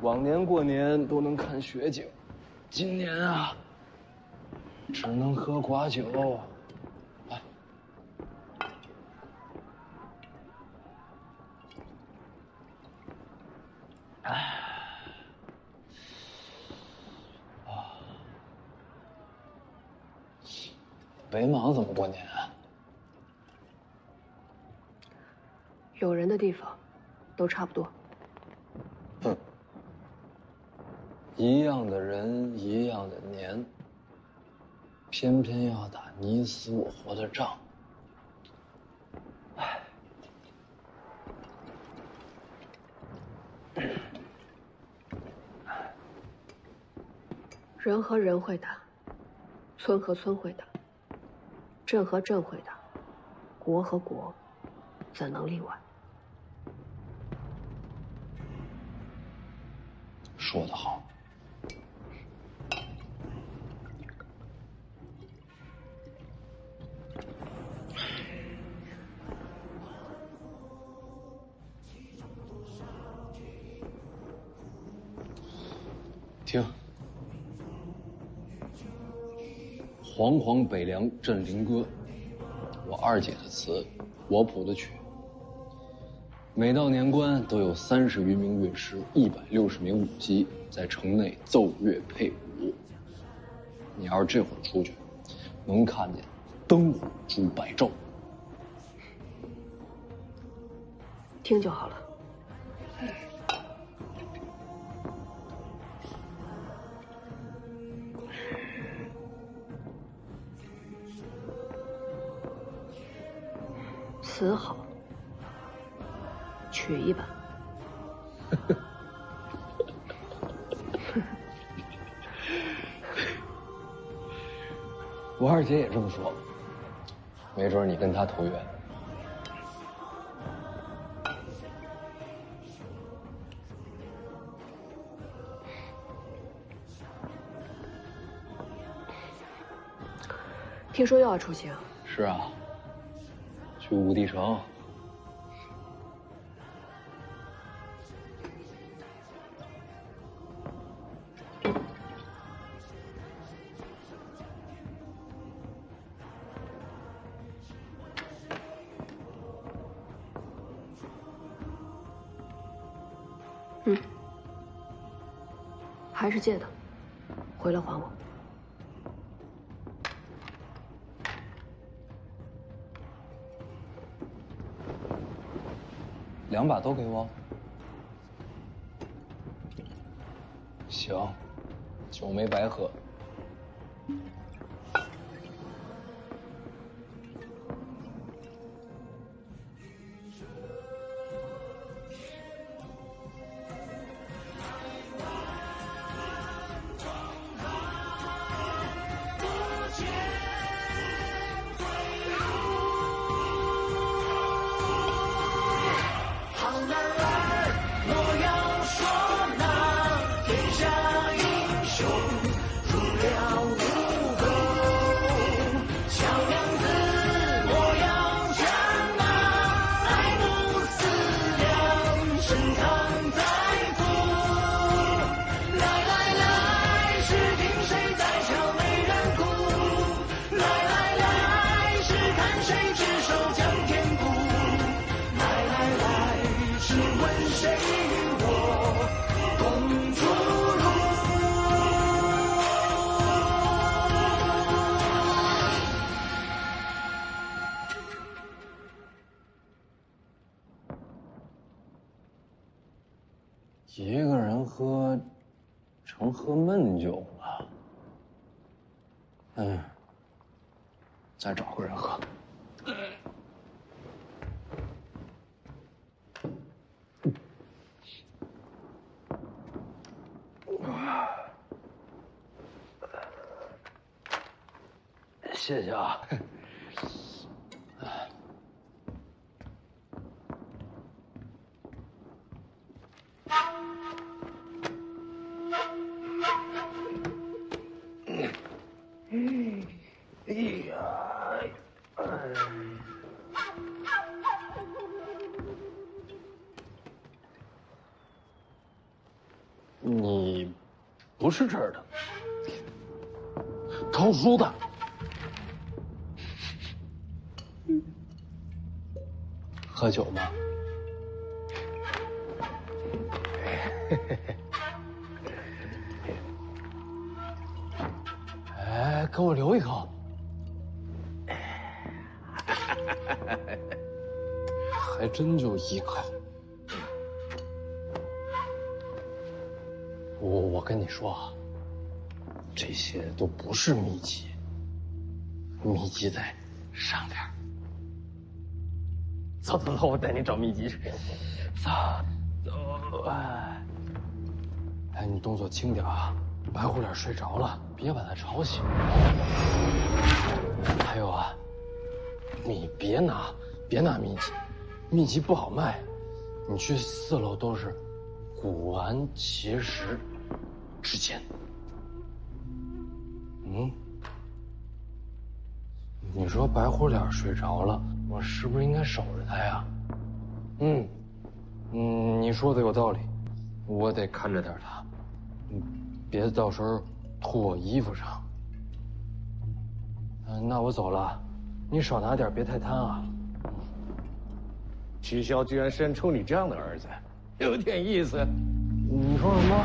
往年过年都能看雪景，今年啊，只能喝寡酒。来，北莽怎么过年啊？有人的地方，都差不多。哼，一样的人，一样的年，偏偏要打你死我活的仗。唉。人和人会打，村和村会打，镇和镇会打，国和国怎能例外？说得好。听。煌煌北凉镇灵歌，我二姐的词，我谱的曲。每到年关，都有30余名乐师，160名舞姬在城内奏乐配舞。你要是这会儿出去，能看见灯火珠白昼。听就好了。词好，曲一般。我二姐也这么说，没准你跟她投缘。听说又要出行？是啊。去武帝城。还是借的，回来还我。2把都给我。行，酒没白喝。一个人喝，成喝闷酒了。再找个人喝。谢谢啊。你不是这儿的，抄书的。喝酒吗？哎，给我留一口。还真就一口。我跟你说啊，这些都不是秘籍，秘籍在上边。走，我带你找秘籍去。走。哎，你动作轻点啊，白虎脸睡着了，别把他吵醒。还有啊，你别拿秘籍，秘籍不好卖。你去4楼都是古玩奇石之间。你说白虎脸睡着了，我是不是应该守着他呀？你说的有道理，我得看着点他，别到时候吐我衣服上。那我走了，你少拿点，别太贪啊。齐萧居然生出你这样的儿子，有点意思。你说什么？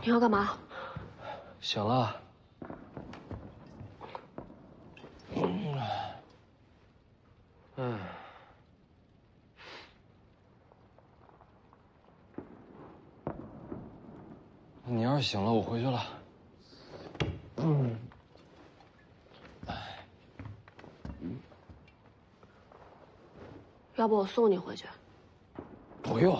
你要干嘛？醒了。你要是醒了，我回去了。要不我送你回去？不用。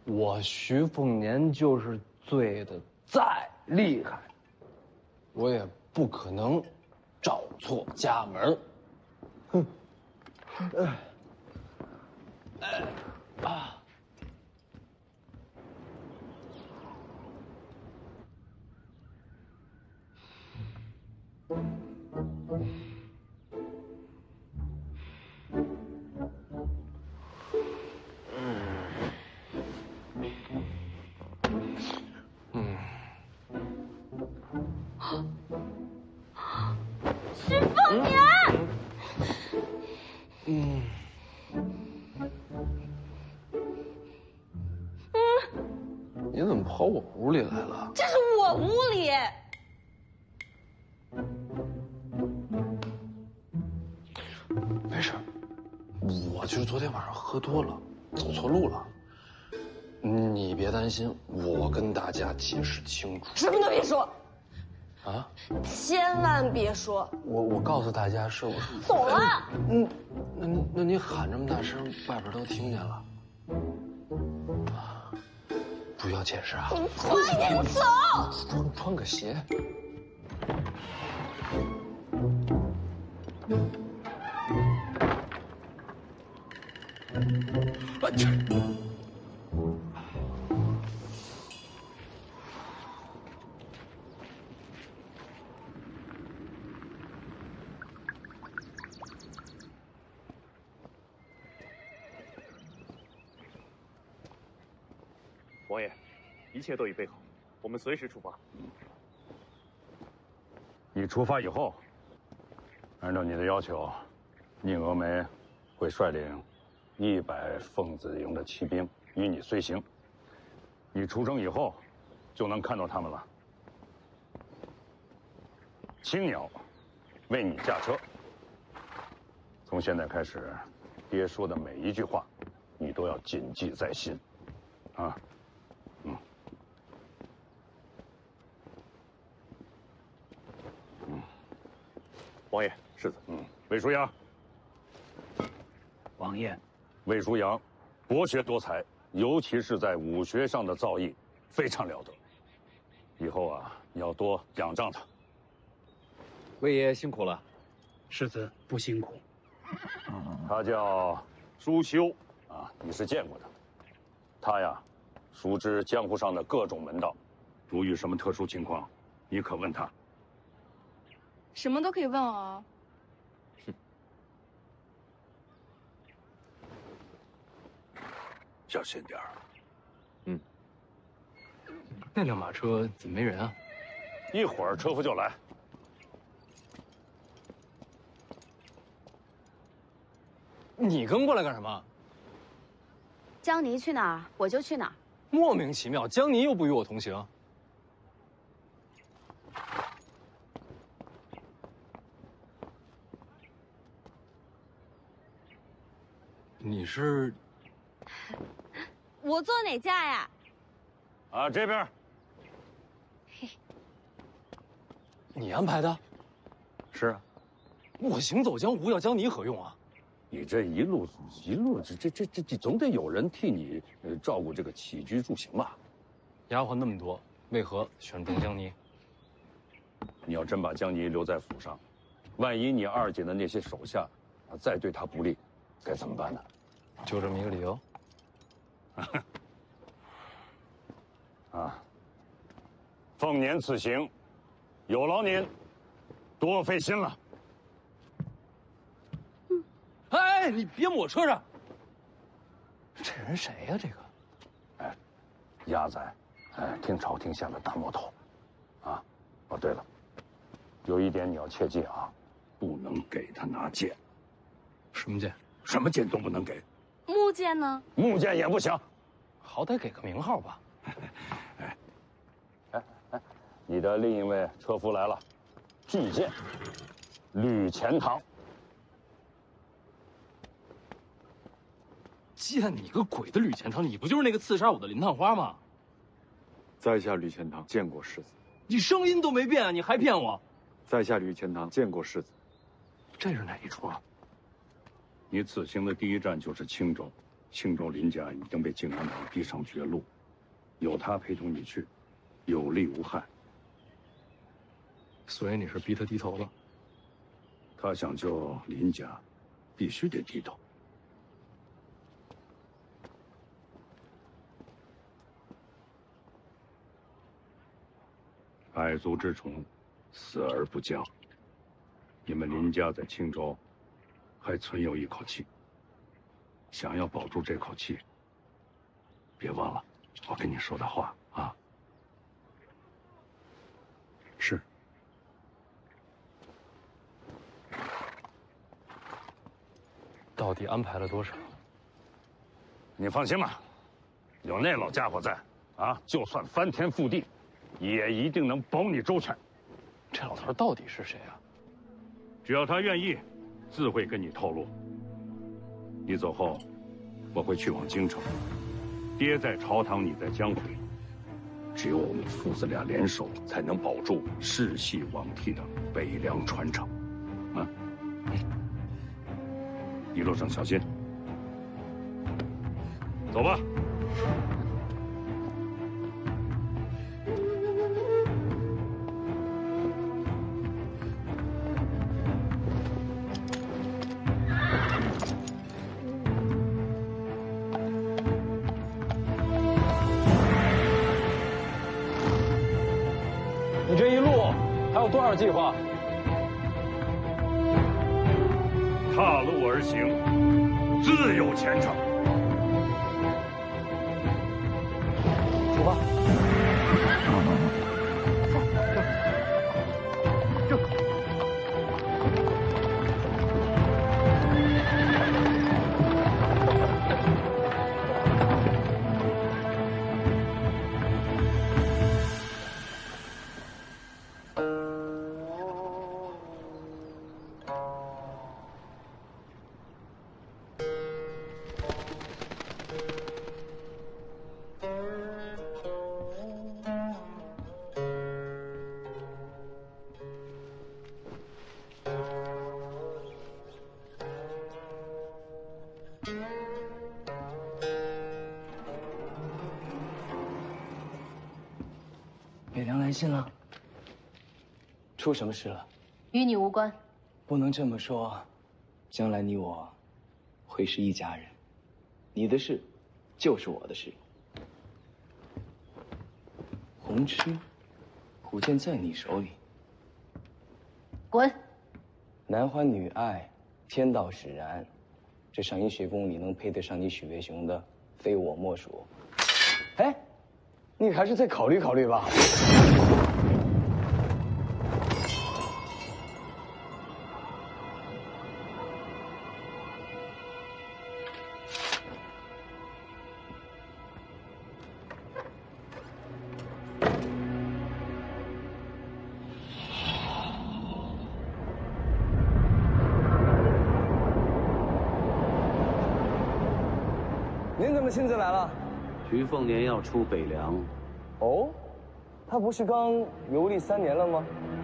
我徐凤年就是醉的再厉害，我也不可能找错家门。哼。徐凤年，你怎么跑我屋里来了？这是我屋里。没事，我就是昨天晚上喝多了，走错路了。你别担心，我跟大家解释清楚。什么都别说。啊！千万别说！我告诉大家是我走了。那你喊这么大声，外边都听见了。不要解释啊！你快点走！穿个鞋。王爷，一切都已备好，我们随时出发。你出发以后，按照你的要求，宁峨眉会率领100凤子营的骑兵与你随行。你出征以后，就能看到他们了。青鸟为你驾车。从现在开始，爹说的每一句话，你都要谨记在心，啊。王爷，世子，魏舒阳。王爷，魏舒阳，博学多才，尤其是在武学上的造诣非常了得。以后啊，你要多仰仗他。魏爷辛苦了，世子不辛苦。他叫舒修啊，你是见过的。他呀，熟知江湖上的各种门道，如遇什么特殊情况，你可问他。什么都可以问哦。小心点儿。嗯，那辆马车怎么没人啊？一会儿车夫就来。你跟过来干什么？江离去哪儿，我就去哪儿。莫名其妙，江离又不与我同行。你是？我坐哪架呀？啊，这边。你安排的？是啊。我行走江湖要江离何用啊？你这一路，这总得有人替你照顾这个起居住行吧？丫鬟那么多，为何选中江离？你要真把江离留在府上，万一你二姐的那些手下再对他不利，该怎么办呢？就这么一个理由。啊，奉年此行，有劳您多费心了。哎，你别抹车上！这人谁呀？这个，哎，鸭仔，听朝廷下的大魔头，啊，哦对了，有一点你要切记啊，不能给他拿剑。什么剑？什么剑都不能给。木剑呢？木剑也不行，好歹给个名号吧。你的另一位车夫来了，巨剑，吕钱塘。见你个鬼的吕钱塘！你不就是那个刺杀我的林探花吗？在下吕钱塘见过世子。你声音都没变，你还骗我？在下吕钱塘见过世子。这是哪一出啊？你此行的第一站就是青州，青州林家已经被靖安王逼上绝路，有他陪同你去，有利无害。所以你是逼他低头了？他想救林家，必须得低头。百足之虫，死而不僵。你们林家在青州还存有一口气，想要保住这口气，别忘了我跟你说的话啊。是。到底安排了多少？你放心吧，有那老家伙在啊，就算翻天覆地，也一定能保你周全。这老头到底是谁啊？只要他愿意，自会跟你透露。你走后，我会去往京城。爹在朝堂，你在江回，只有我们父子俩联手，才能保住世系罔替的北凉传承。啊，一路上小心。走吧。你这一路还有多少计划？踏路而行，自有前程。出发。北凉来信了，出什么事了？与你无关。不能这么说，将来你我会是一家人，你的事就是我的事。红螭，古剑在你手里。滚！男欢女爱，天道使然，这上阴学宫里能配得上你许魏雄的，非我莫属。哎，你还是再考虑考虑吧。您怎么亲自来了？徐凤年要出北凉。哦，他不是刚游历3年了吗？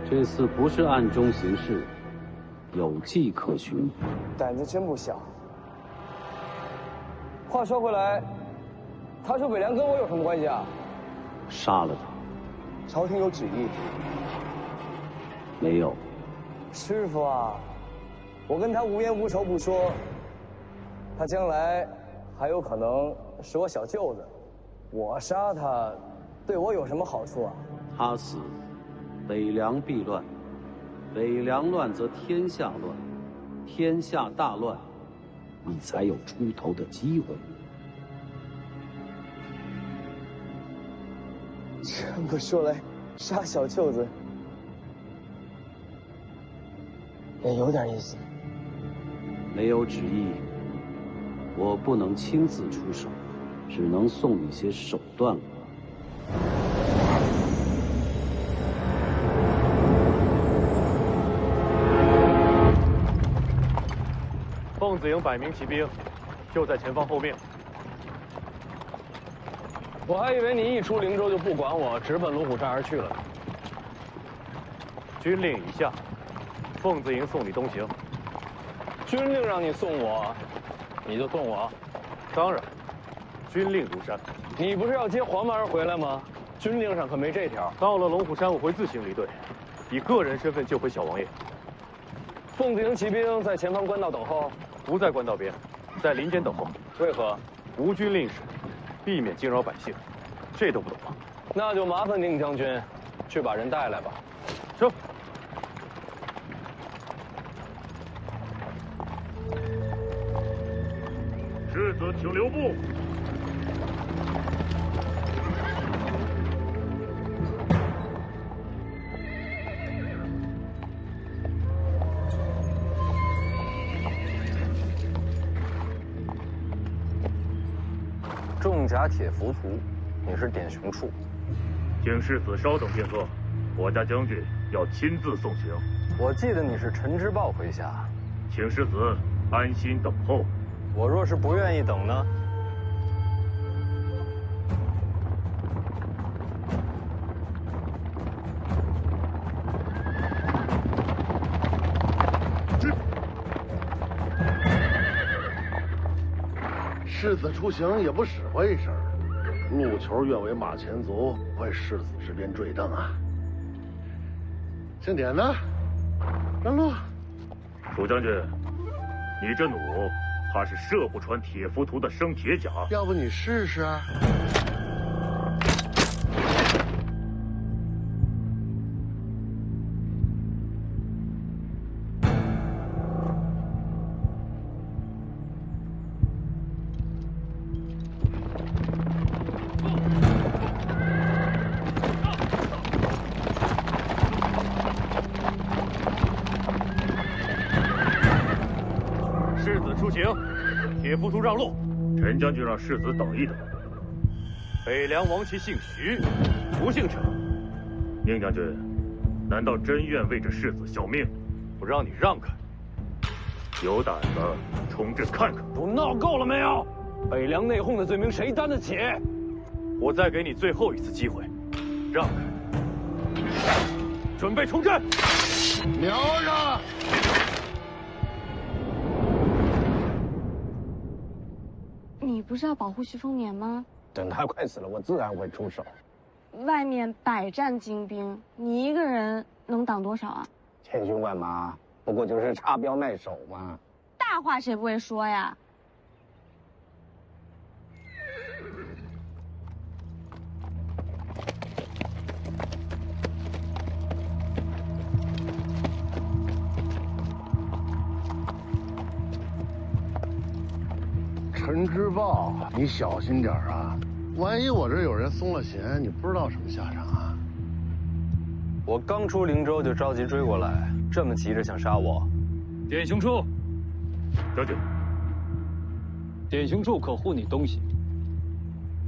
这次不是暗中行事，有迹可循。胆子真不小。话说回来，他出北凉跟我有什么关系啊？杀了他。朝廷有旨意。没有。师傅啊，我跟他无冤无仇不说，他将来还有可能是我小舅子，我杀他，对我有什么好处啊？他死，北凉必乱；北凉乱则天下乱，天下大乱，你才有出头的机会。这么说来，杀小舅子也有点意思。没有旨意，我不能亲自出手，只能送你些手段了。凤子营100名骑兵，就在前方后面。我还以为你一出灵州就不管我，直奔龙虎山而去了。军令已下，凤子营送你东行。军令让你送我，你就送我？当然，军令如山。你不是要接黄麻儿回来吗？军令上可没这条。到了龙虎山，我会自行离队，以个人身份救回小王爷。凤子营骑兵在前方官道等候，不在官道边，在林间等候。为何？无军令时，避免惊扰百姓。这都不懂吗？那就麻烦宁将军，去把人带来吧。是。世子，请留步。重甲铁浮屠，你是点雄处。请世子稍等片刻，我家将军要亲自送行。我记得你是陈之豹麾下，请世子安心等候。我若是不愿意等呢？世子出行也不使唤一声，路球愿为马前卒，为世子这边坠镫啊！庆典呢？让路。楚将军，你这弩怕是射不穿铁浮屠的生铁甲。要不你试试？铁浮屠让路，陈将军让世子等一等。北凉王旗姓徐，不姓陈。宁将军，难道真愿为这世子效命？不让你让开，有胆子冲阵看看！都闹够了没有？北凉内讧的罪名谁担得起？我再给你最后一次机会，让开，准备冲阵！瞄着！你不是要保护徐凤年吗？等他快死了，我自然会出手。外面百战精兵，你一个人能挡多少啊？千军万马，不过就是插标卖首嘛。大话谁不会说呀？陈之豹，你小心点啊！万一我这有人松了弦，你不知道什么下场啊！我刚出灵州就着急追过来，这么急着想杀我？典刑处，将军，典刑处可护你东西。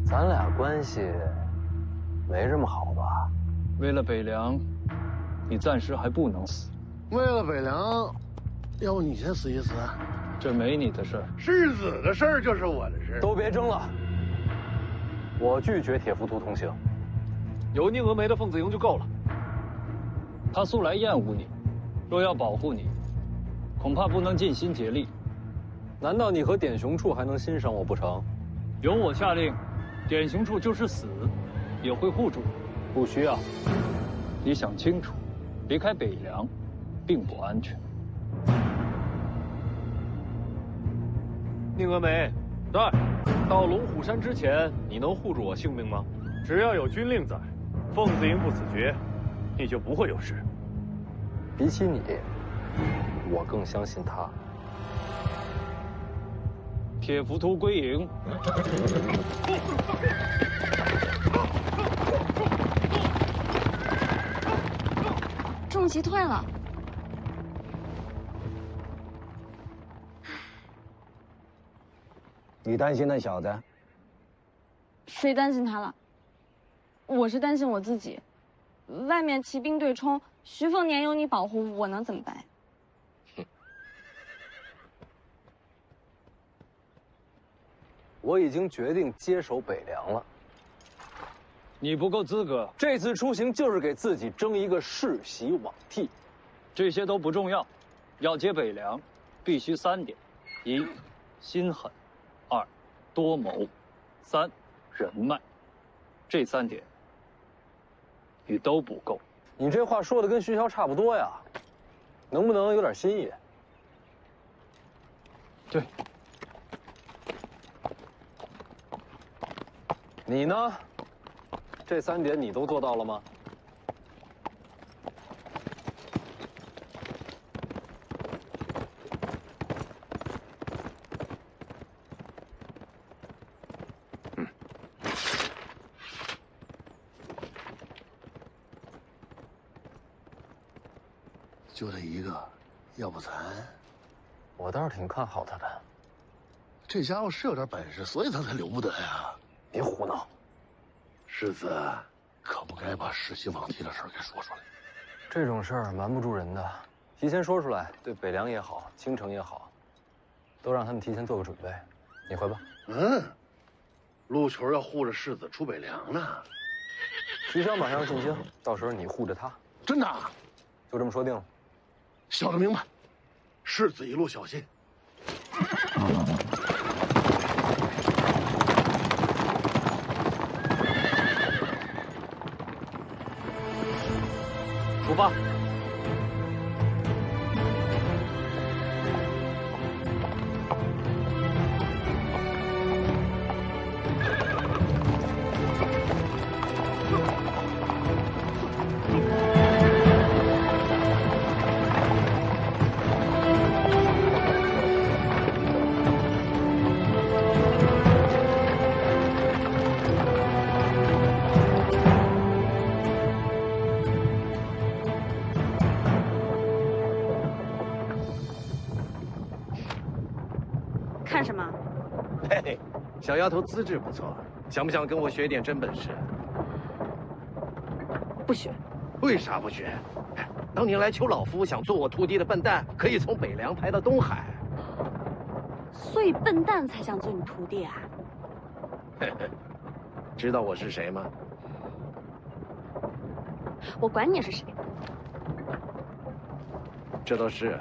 咱俩关系没这么好吧？为了北凉，你暂时还不能死。为了北凉，要不你先死一死？这没你的事儿。世子的事儿就是我的事。都别争了，我拒绝铁浮屠同行。有宁峨眉的凤子营就够了。他素来厌恶你，若要保护你，恐怕不能尽心竭力。难道你和典刑处还能欣赏我不成？由我下令，典刑处就是死，也会护住你。不需要。你想清楚，离开北凉，并不安全。宁峨眉，在到龙虎山之前，你能护住我性命吗？只要有军令在，凤子营不死绝，你就不会有事。比起你，我更相信他。铁浮屠归营。重骑退了。你担心那小子？谁担心他了？我是担心我自己。外面骑兵对冲，徐凤年有你保护，我能怎么办？我已经决定接手北凉了。你不够资格。这次出行就是给自己争一个世袭罔替。这些都不重要，要接北凉，必须3点：一，心狠；二，多谋；三，人脉。这3点，你都不够。你这话说的跟徐骁差不多呀，能不能有点新意？对。你呢？这3点你都做到了吗？就这一个，要不咱……我倒是挺看好他的。这家伙是有点本事，所以他才留不得呀。别胡闹。世子，可不该把世袭罔替的事儿给说出来。这种事儿瞒不住人的，提前说出来，对北凉也好，京城也好，都让他们提前做个准备。你回吧。陆球要护着世子出北凉呢。徐骁马上进京，到时候你护着他。真的？就这么说定了。小的明白，世子一路小心。出发。看什么？嘿嘿，小丫头资质不错，想不想跟我学点真本事？不学。为啥不学？当年来求老夫想做我徒弟的笨蛋，可以从北凉排到东海。所以笨蛋才想做你徒弟啊？嘿嘿，知道我是谁吗？我管你是谁。这倒是。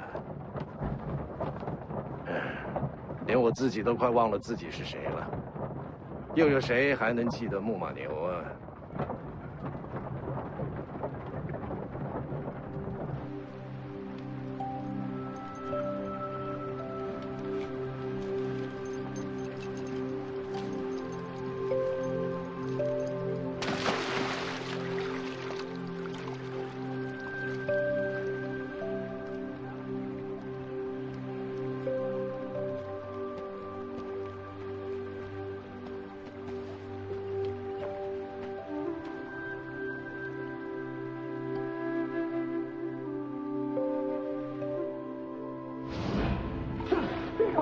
连我自己都快忘了自己是谁了，又有谁还能记得木马牛啊？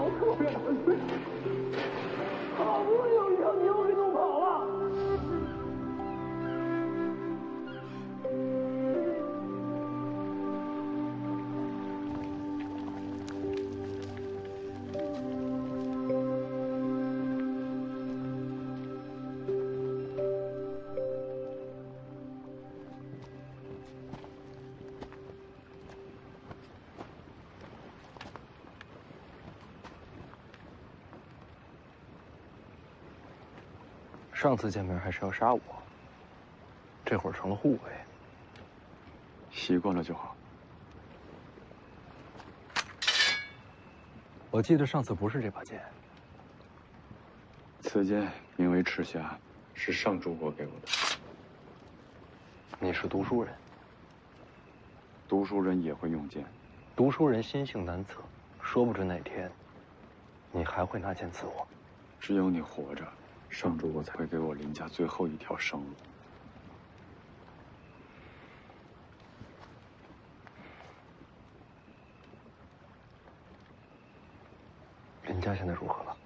好可怜的水，好不容易有一条牛给弄跑了。上次见面还是要杀我，这会儿成了护卫。习惯了就好。我记得上次不是这把剑。此剑名为赤匣，是上主国给我的。你是读书人。读书人也会用剑。读书人心性难测，说不准哪天你还会拿剑刺我。只有你活着，上主国才会给我林家最后一条生路。林家现在如何了？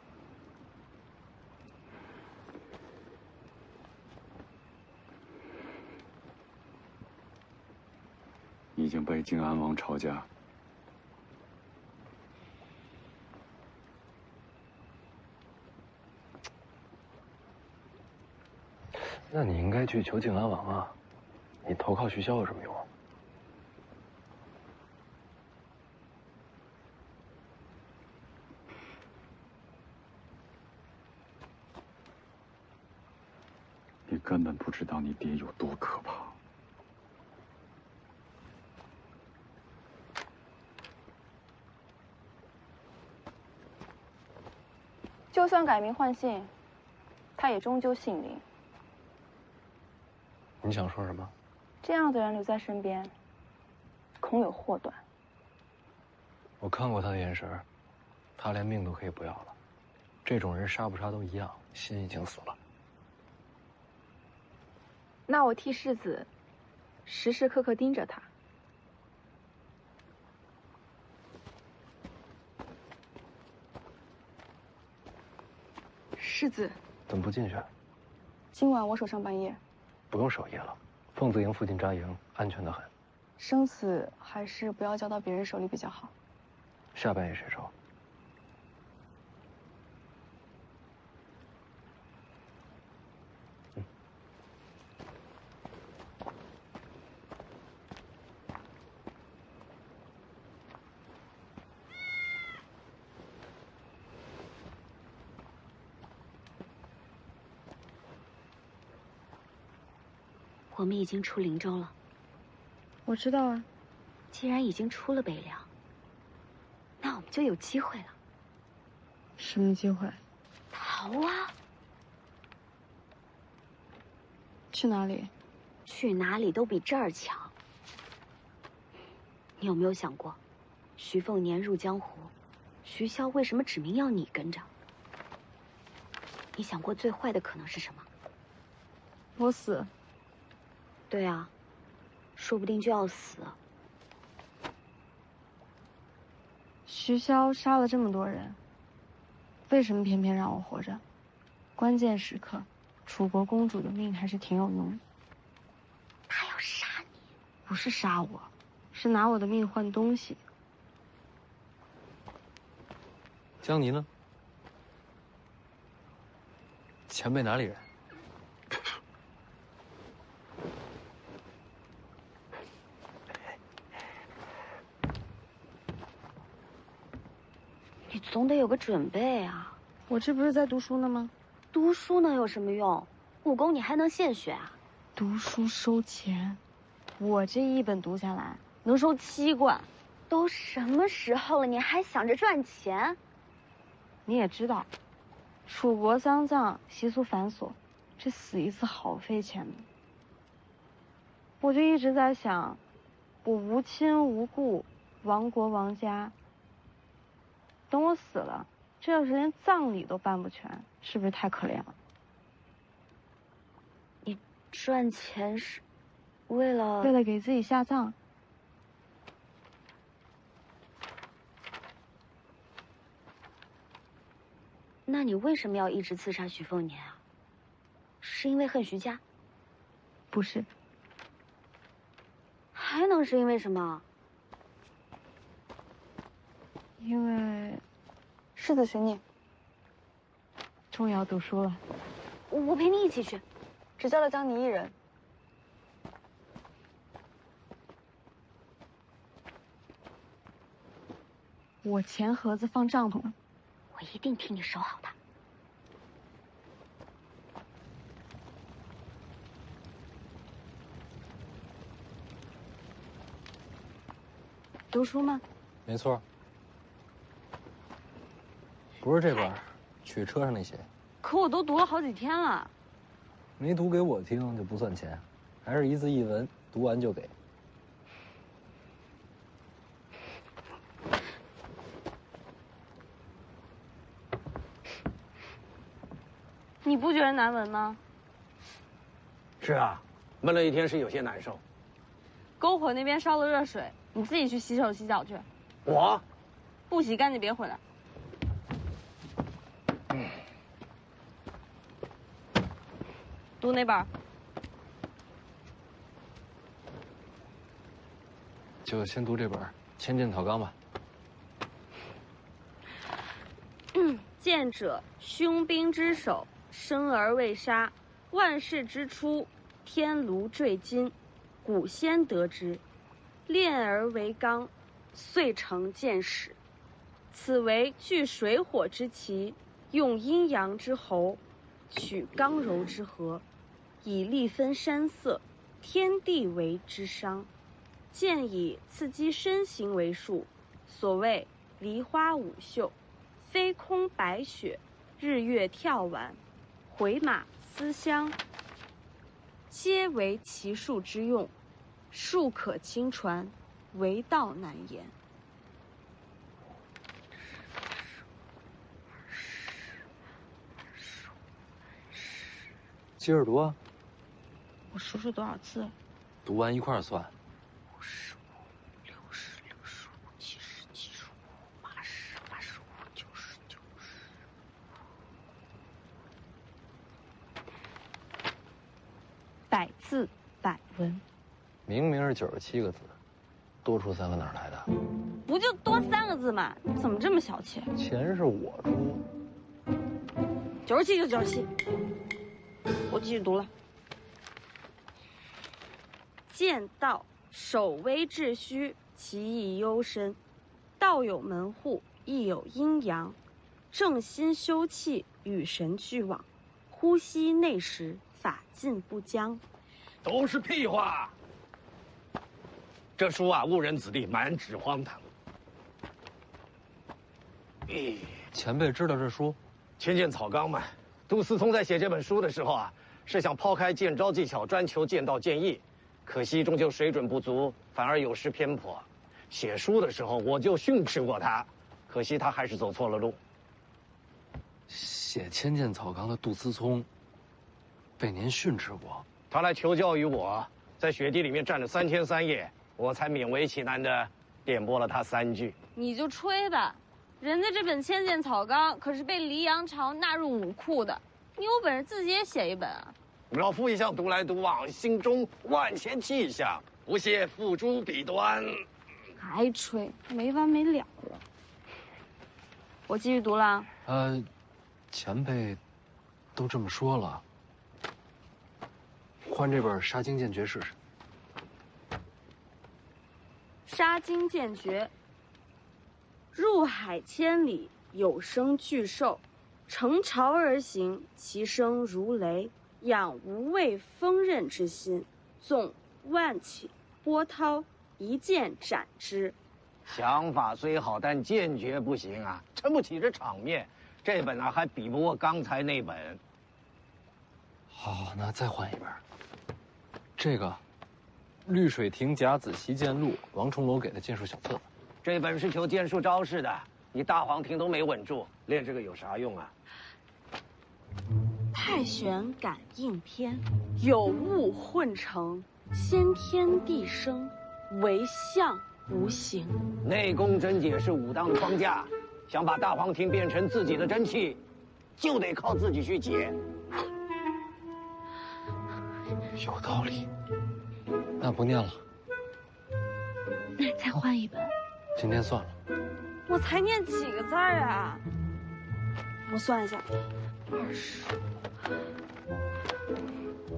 已经被靖安王抄家。那你应该去求靖安王啊！你投靠徐骁有什么用？你根本不知道你爹有多可怕。就算改名换姓，他也终究姓林。你想说什么？这样的人留在身边，恐有祸端。我看过他的眼神，他连命都可以不要了。这种人杀不杀都一样，心已经死了。那我替世子时时刻刻盯着他。世子，怎么不进去？今晚我守上半夜。不用守夜了，凤子营附近扎营，安全得很。生死还是不要交到别人手里比较好。下半夜谁守？我们已经出灵州了。我知道啊。既然已经出了北凉，那我们就有机会了。什么机会？逃啊！去哪里？去哪里都比这儿强。你有没有想过，徐凤年入江湖，徐骁为什么指明要你跟着？你想过最坏的可能是什么？我死。对啊，说不定就要死。徐骁杀了这么多人，为什么偏偏让我活着？关键时刻，楚国公主的命还是挺有用的。他要杀你？不是杀我，是拿我的命换东西。江离呢？前辈哪里人？你总得有个准备啊！我这不是在读书呢吗？读书能有什么用？武功你还能现学啊？读书收钱，我这一本读下来能收7贯。都什么时候了，你还想着赚钱？你也知道，楚国丧葬习俗繁琐，这死一次好费钱的。我就一直在想，我无亲无故，亡国亡家。等我死了，这要是连葬礼都办不全，是不是太可怜了？你赚钱是为了给自己下葬。那你为什么要一直刺杀许凤年啊？是因为恨徐家？不是。还能是因为什么？因为世子寻你，终于要读书了。我陪你一起去，只叫了江你一人。我钱盒子放帐篷了，我一定替你收好它。读书吗？没错。不是这本，去车上那些。可我都读了好几天了。没读给我听就不算钱，还是一字一文，读完就给。你不觉得难闻吗？是啊，闷了一天是有些难受。篝火那边烧了热水，你自己去洗手洗脚去。我不洗干净别回来。读哪本？就先读这本《千剑草纲》吧。剑者，凶兵之首，生而未杀。万世之初，天炉坠金，古先得之，炼而为钢，遂成剑矢。此为聚水火之奇，用阴阳之候，取刚柔之和，以力分山色，天地为之商。剑以刺激身形为术，所谓梨花舞袖，飞空白雪，日月跳丸，回马思乡，皆为其术之用，术可轻传，为道难言。接着读啊。我数数多少字？读完一块儿算。100字100文，明明是97个字，多出3个哪儿来的？不就多3个字吗？你怎么这么小气？钱是我出。97就97，我继续读了。剑道，守微秩序，其意幽深。道有门户，亦有阴阳。正心修气，与神俱往。呼吸内实，法尽不僵。都是屁话。这书啊，误人子弟，满纸荒唐。前辈知道这书？千剑草纲嘛。杜思聪在写这本书的时候啊，是想抛开剑招技巧，专求剑道剑艺。可惜终究水准不足，反而有失偏颇。写书的时候我就训斥过他，可惜他还是走错了路。写《千剑草纲》的杜思聪，被您训斥过？他来求教于我，在雪地里面站了3天3夜，我才勉为其难的点拨了他3句。你就吹吧，人家这本《千剑草纲》可是被黎阳朝纳入武库的，你有本事自己也写一本啊！老夫一向独来独往，心中万千气象，不屑付诸笔端。还吹，没完没了了。我继续读了。前辈都这么说了，换这本《杀精剑诀》试试。杀精剑诀。入海千里，有声巨兽，乘潮而行，其声如雷。养无畏锋刃之心，纵万顷波涛，一剑斩之。想法虽好，但剑诀不行啊，撑不起这场面。这本啊，还比不过刚才那本。好，那再换一本。这个，《绿水亭甲子习剑录》，王重楼给的剑术小册子。这本是求剑术招式的，你大黄庭都没稳住，练这个有啥用啊？太玄感应篇，有物混成，先天地生，唯相无形。内功真解是武当的框架，想把大黄庭变成自己的真气，就得靠自己去解。有道理，那不念了。那再换一本。今天算了。我才念几个字儿啊？我算一下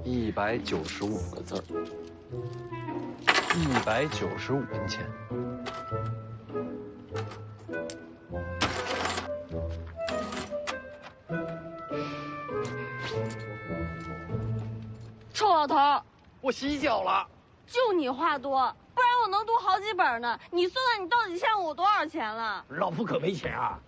，195个字儿，195文钱。臭老头，我洗脚了。就你话多，不然我能读好几本呢。你算算，你到底欠我多少钱了？老夫可没钱啊！